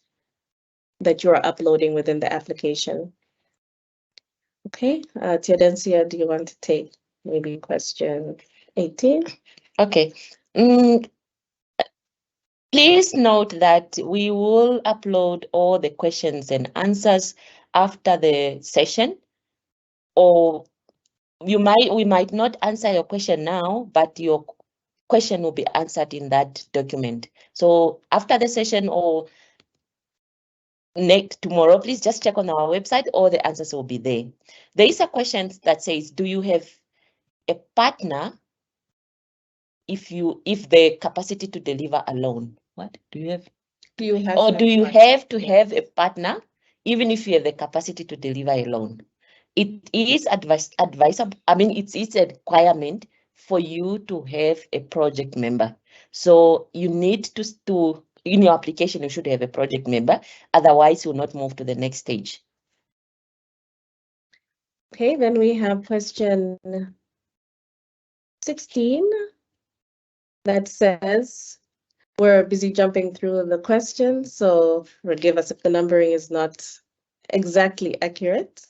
S3: you are uploading within the application. Okay, Teodensia, do you want to take maybe question 18?
S4: Okay. Please note that we will upload all the questions and answers after the session, or we might not answer your question now, but your question will be answered in that document. So after the session or tomorrow, please just check on our website, all the answers will be there. There is a question that says, do you have a partner if the capacity to deliver alone? What do you have?
S3: Do you have
S4: Or
S3: to
S4: do you
S3: have
S4: have to have a partner even if you have the capacity to deliver alone? It is advisable. I mean, it's a requirement for you to have a project member. So you need to in your application, you should have a project member. Otherwise, you'll not move to the next stage.
S3: Okay, then we have question 16 that says, we're busy jumping through the questions, so forgive us if the numbering is not exactly accurate.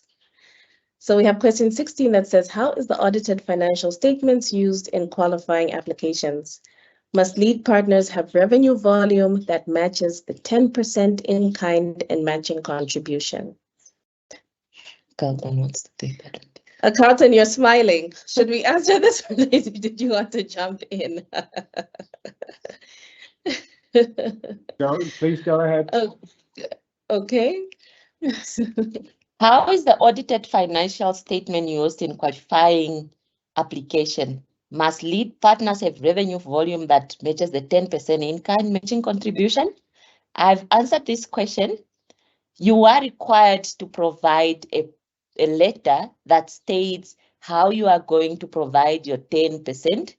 S3: So we have question 16 that says, how is the audited financial statements used in qualifying applications? Must lead partners have revenue volume that matches the 10% in kind and matching contribution?
S4: Carlton wants to take that.
S3: Carlton, you're smiling. Should we answer this or did you want to jump in?
S1: Please go ahead.
S3: Oh, okay.
S4: How is the audited financial statement used in qualifying application? Must lead partners have revenue volume that matches the 10% in-kind matching contribution? I've answered this question. You are required to provide a letter that states how you are going to provide your 10%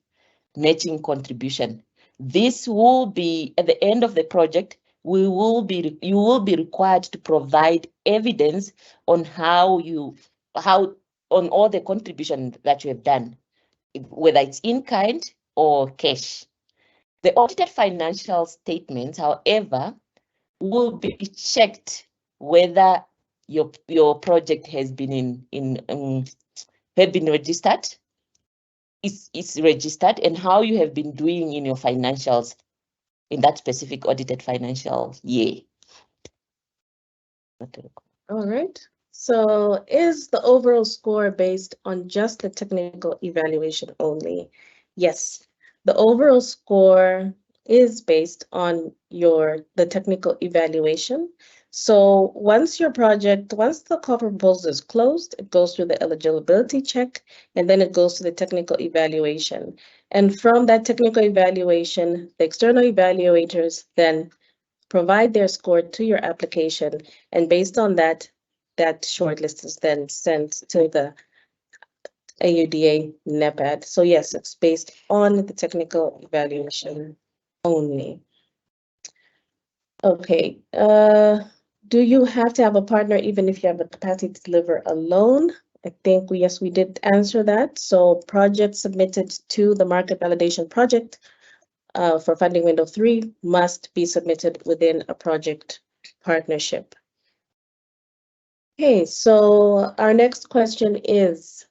S4: matching contribution. This will be at the end of the project. You will be required to provide evidence on on all the contribution that you have done, whether it's in kind or cash. The audited financial statements, however, will be checked whether your project has been registered. Is registered and how you have been doing in your financials in that specific audited financial year.
S3: All right. So is the overall score based on just the technical evaluation only? Yes, the overall score is based on the technical evaluation. So once the call for proposal is closed, it goes through the eligibility check, and then it goes to the technical evaluation. And from that technical evaluation, the external evaluators then provide their score to your application, and based on that, that shortlist is then sent to the AUDA NEPAD. So yes, it's based on the technical evaluation only. Okay, do you have to have a partner even if you have the capacity to deliver alone? I think yes, we did answer that. So projects submitted to the market validation project for funding window 3 must be submitted within a project partnership. Okay, so our next question is,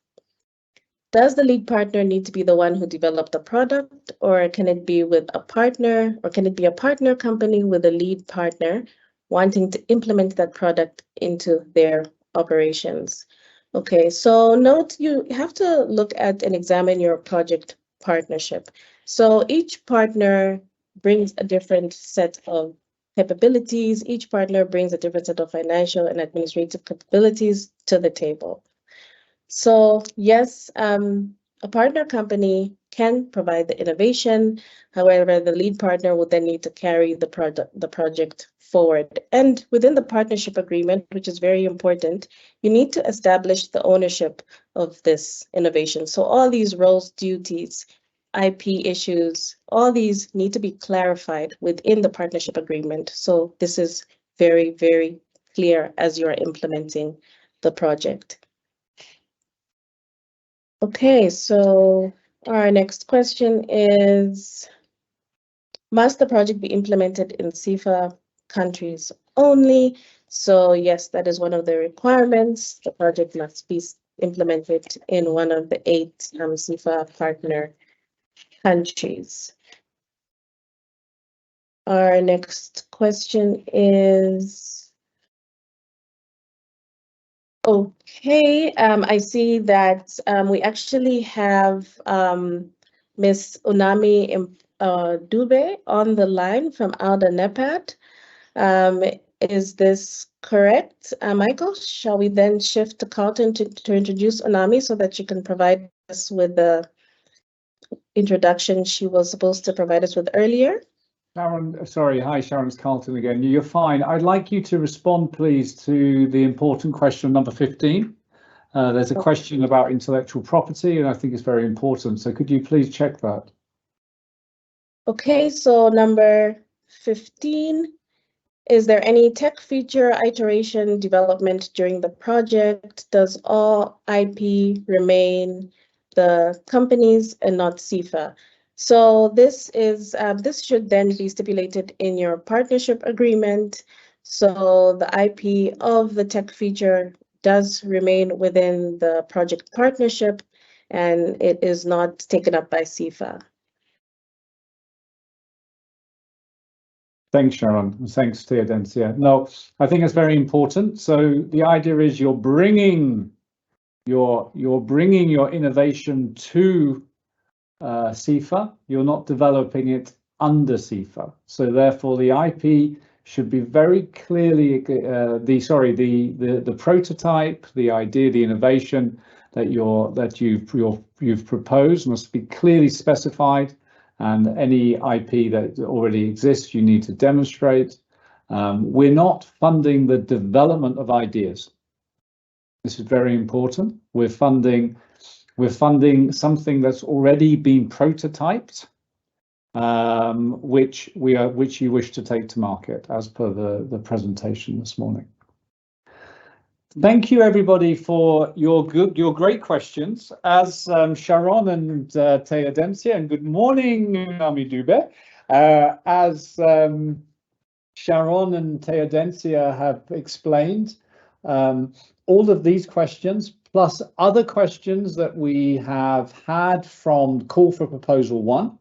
S3: does the lead partner need to be the one who developed the product, or can it be with a partner, or can it be a partner company with a lead partner wanting to implement that product into their operations? Okay, so note you have to look at and examine your project partnership. So each partner brings a different set of capabilities. Each partner brings a different set of financial and administrative capabilities to the table. So yes, a partner company can provide the innovation. However, the lead partner will then need to carry the project forward. And within the partnership agreement, which is very important, you need to establish the ownership of this innovation. So all these roles, duties, IP issues, all these need to be clarified within the partnership agreement. So this is very, very clear as you're implementing the project. Okay, so our next question is, must the project be implemented in SIFA countries only? So yes, that is one of the requirements. The project must be implemented in one of the 8 SIFA partner countries. Our next question is, okay, I see that we actually have Ms. Unami Dube on the line from ALDA NEPAD. Is this correct? Michael, shall we then shift to Carlton to introduce Unami so that she can provide us with the introduction she was supposed to provide us with earlier?
S1: Sharon, sorry, hi Sharon, it's Carlton again. You're fine. I'd like you to respond, please, to the important question number 15. There's a question about intellectual property, and I think it's very important. So could you please check that?
S3: Okay, so number 15. Is there any tech feature iteration development during the project? Does all IP remain the company's and not SIFA? So this is this should then be stipulated in your partnership agreement. So the IP of the tech feature does remain within the project partnership, and it is not taken up by SIFA.
S1: Thanks, Sharon. Thanks, Teodencia. No, I think it's very important. So the idea is you're bringing your innovation to SIFA. You're not developing it under SIFA. So therefore, the IP should be very clearly the prototype, the idea, the innovation that you've proposed must be clearly specified. And any IP that already exists, you need to demonstrate. We're not funding the development of ideas. This is very important. We're funding something that's already been prototyped, which you wish to take to market, as per the presentation this morning. Thank you, everybody, for your great questions. As Sharon and Teodencia, and good morning, Unami Dube. As Sharon and Teodencia have explained, all of these questions, plus other questions that we have had from Call for Proposal 1,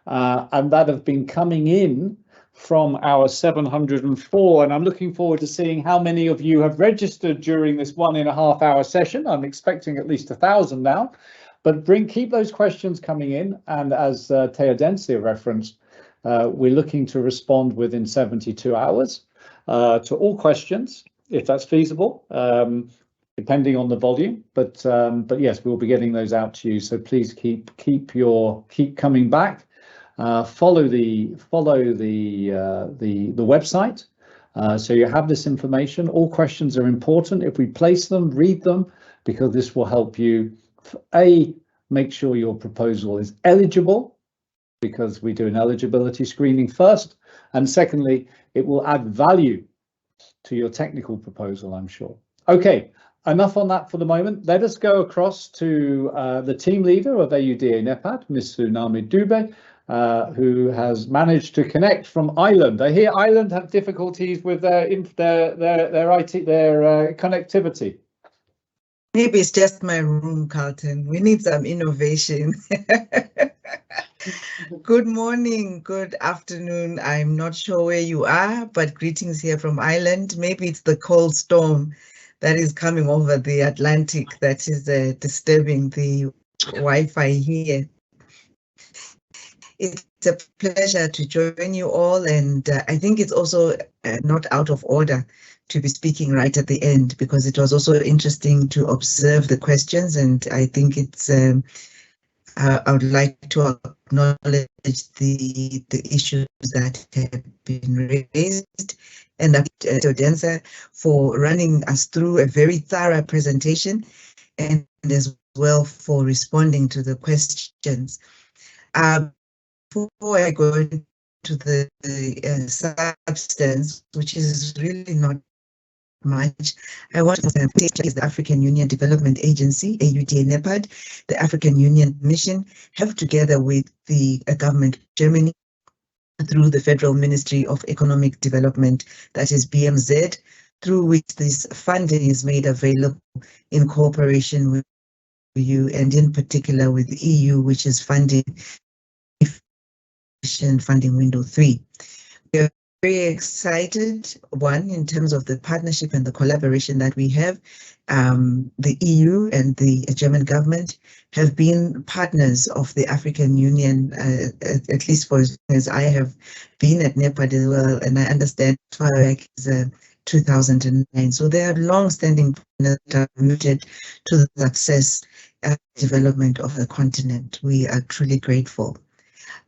S1: and that have been coming in from our 704, and I'm looking forward to seeing how many of you have registered during this 1.5 hour session. I'm expecting at least 1,000 now, but keep those questions coming in, and as Teodencia referenced, we're looking to respond within 72 hours to all questions, if that's feasible, depending on the volume. But yes, we'll be getting those out to you. So please keep coming back. follow the website. So you have this information. All questions are important. If we place them, read them, because this will help you, make sure your proposal is eligible, because we do an eligibility screening first. And secondly, it will add value to your technical proposal, I'm sure. Okay, enough on that for the moment. Let us go across to the team leader of AUDA NEPAD, Ms. Tsunami Dube, who has managed to connect from Ireland. I hear Ireland have difficulties with their connectivity.
S5: Maybe it's just my room, Carlton. We need some innovation. Good morning, good afternoon. I'm not sure where you are, but greetings here from Ireland. Maybe it's the cold storm that is coming over the Atlantic that is disturbing the Wi-Fi here. It's a pleasure to join you all, and I think it's also not out of order to be speaking right at the end, because it was also interesting to observe the questions, and I think it's I would like to acknowledge the issues that have been raised, and to Densa for running us through a very thorough presentation, and as well for responding to the questions. Before I go into the substance, which is really not much, I want to say the African Union Development Agency, AUDA NEPAD, the African Union Mission, have together with the government of Germany through the Federal Ministry of Economic Development, that is BMZ, through which this funding is made available in cooperation with you, and in particular with the EU, which is funding funding window 3. We are very excited, one, in terms of the partnership and the collaboration that we have. The EU and the German government have been partners of the African Union, at least for as long as I have been at NEPAD as well, and I understand as far back as 2009. So they are long-standing partners that are rooted to the success and development of the continent. We are truly grateful.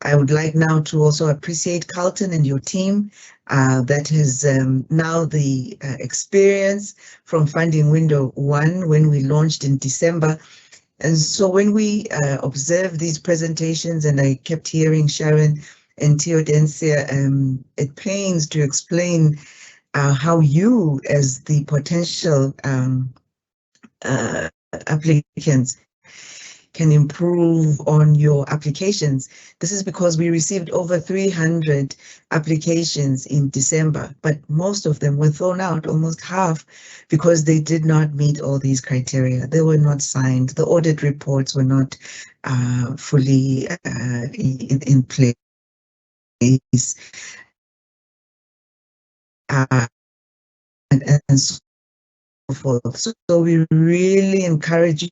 S5: I would like now to also appreciate Carlton and your team that has now the experience from funding window 1 when we launched in December. And so when we observed these presentations, and I kept hearing Sharon and Theodensia, it pains to explain how you, as the potential applicants, can improve on your applications. This is because we received over 300 applications in December, but most of them were thrown out, almost half, because they did not meet all these criteria. They were not signed. The audit reports were not fully in place. And so forth. So we really encourage you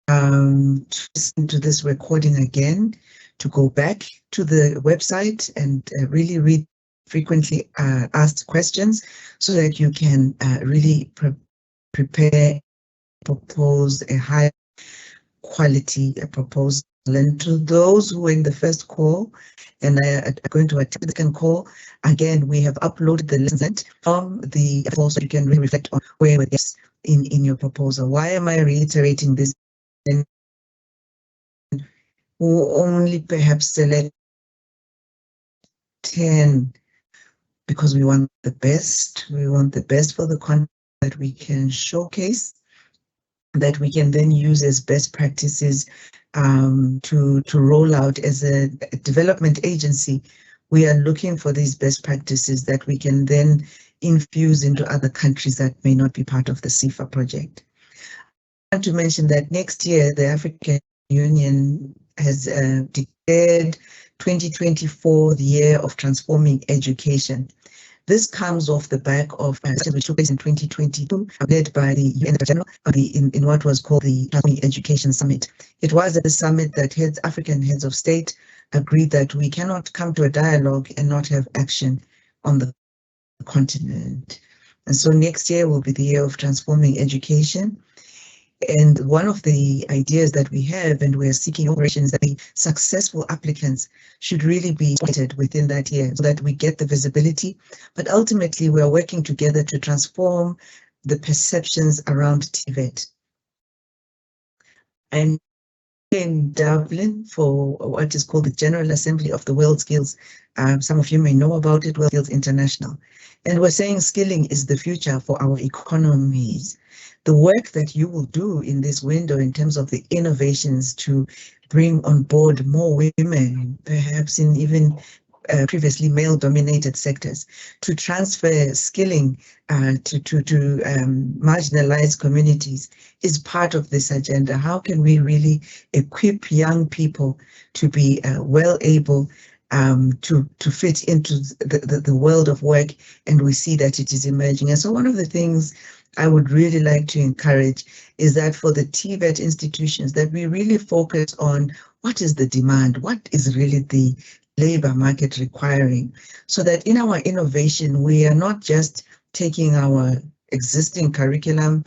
S5: to listen to this recording again, to go back to the website and really read frequently asked questions, so that you can really prepare, propose a high quality proposal. And to those who were in the first call and are going to attend the second call, again, we have uploaded the lessons from the so you can really reflect on where it is in your proposal. Why am I reiterating this? And we'll only perhaps select 10 because we want the best. We want the best for the content that we can showcase, that we can then use as best practices to roll out as a development agency. We are looking for these best practices that we can then infuse into other countries that may not be part of the SIFA project. I want to mention that next year, the African Union has declared 2024 the year of transforming education. This comes off the back of which took place in 2022, led by the UN General in what was called the Transforming Education Summit. It was at the summit that African heads of state agreed that we cannot come to a dialogue and not have action on the continent. And so next year will be the year of transforming education. And one of the ideas that we have, and we're seeking operations, that the successful applicants should really be weighted within that year so that we get the visibility. But ultimately, we're working together to transform the perceptions around TVET. And in Dublin for what is called the General Assembly of the World Skills. Some of you may know about it, World Skills International. And we're saying skilling is the future for our economies. The work that you will do in this window in terms of the innovations to bring on board more women, perhaps in even previously male-dominated sectors, to transfer skilling to marginalized communities is part of this agenda. How can we really equip young people to be well able to fit into the world of work? And we see that it is emerging. And so one of the things I would really like to encourage is that for the TVET institutions, that we really focus on what is the demand, what is really the labor market requiring, so that in our innovation, we are not just taking our existing curriculum,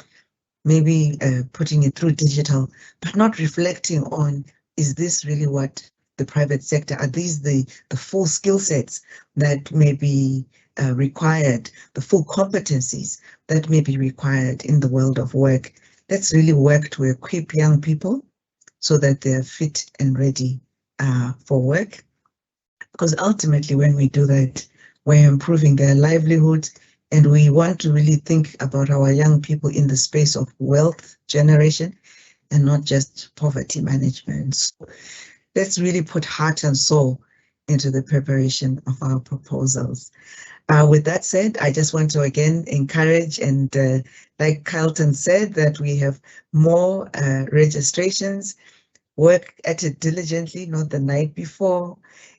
S5: maybe putting it through digital, but not reflecting on, is this really what the private sector, are these the full skill sets that may be required, the full competencies that may be required in the world of work? Let's really work to equip young people so that they're fit and ready for work. Because ultimately, when we do that, we're improving their livelihood, and we want to really think about our young people in the space of wealth generation and not just poverty management. So let's really put heart and soul into the preparation of our proposals. With that said, I just want to again encourage, and like Carlton said, that we have more registrations. Work at it diligently, not the night before,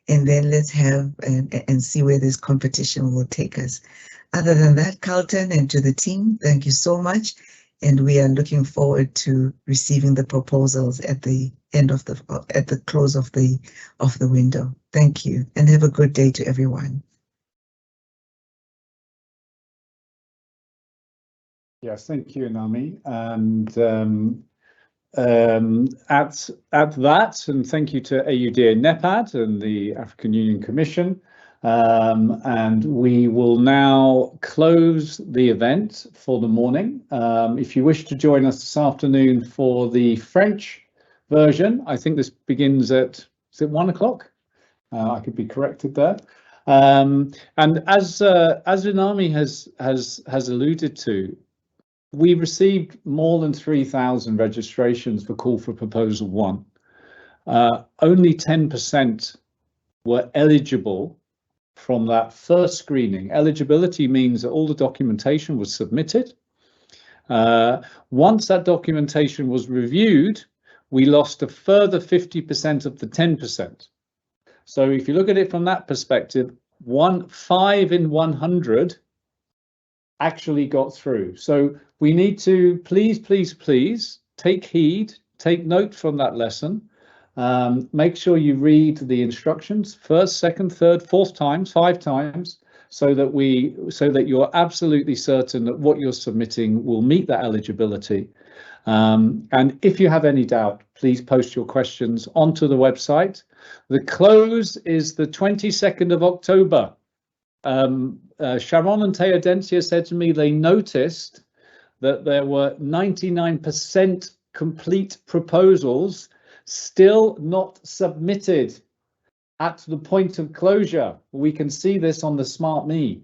S5: and then let's have and see where this competition will take us. Other than that, Carlton, and to the team, thank you so much, and we are looking forward to receiving the proposals at the end of at the close of the window. Thank you, and have a good day to everyone.
S1: Yes, thank you, Nami, and at that, and thank you to AUD and NEPAD and the African Union Commission. And we will now close the event for the morning. If you wish to join us this afternoon for the French version, I think this begins at, is it 1 o'clock? I could be corrected there. And as Inami has alluded to, we received more than 3,000 registrations for Call for Proposal 1. Only 10% were eligible from that first screening. Eligibility means that all the documentation was submitted. Once that documentation was reviewed, we lost a further 50% of the 10%. So if you look at it from that perspective, 5 in 100 actually got through. So we need to please take heed, take note from that lesson. Make sure you read the instructions first, second, third, fourth times, 5 times, so that you're absolutely certain that what you're submitting will meet that eligibility. And if you have any doubt, please post your questions onto the website. The close is the 22nd of October. Sharon and Teodensia said to me they noticed that there were 99% complete proposals still not submitted at the point of closure. We can see this on the SmartMe.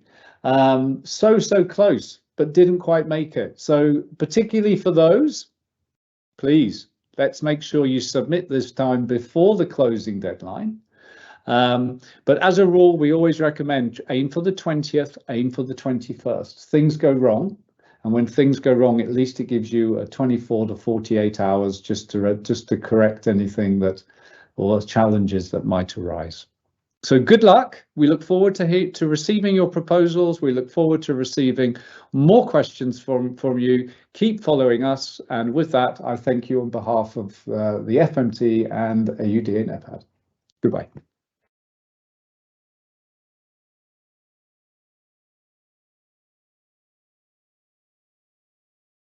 S1: So close, but didn't quite make it. So particularly for those, please, let's make sure you submit this time before the closing deadline. But as a rule, we always recommend aim for the 20th, aim for the 21st. Things go wrong, and when things go wrong, at least it gives you a 24 to 48 hours just to correct anything or challenges that might arise. So good luck. We look forward to receiving your proposals. We look forward to receiving more questions from you. Keep following us, and with that, I thank you on behalf of the FMT and AUD and NEPAD. Goodbye.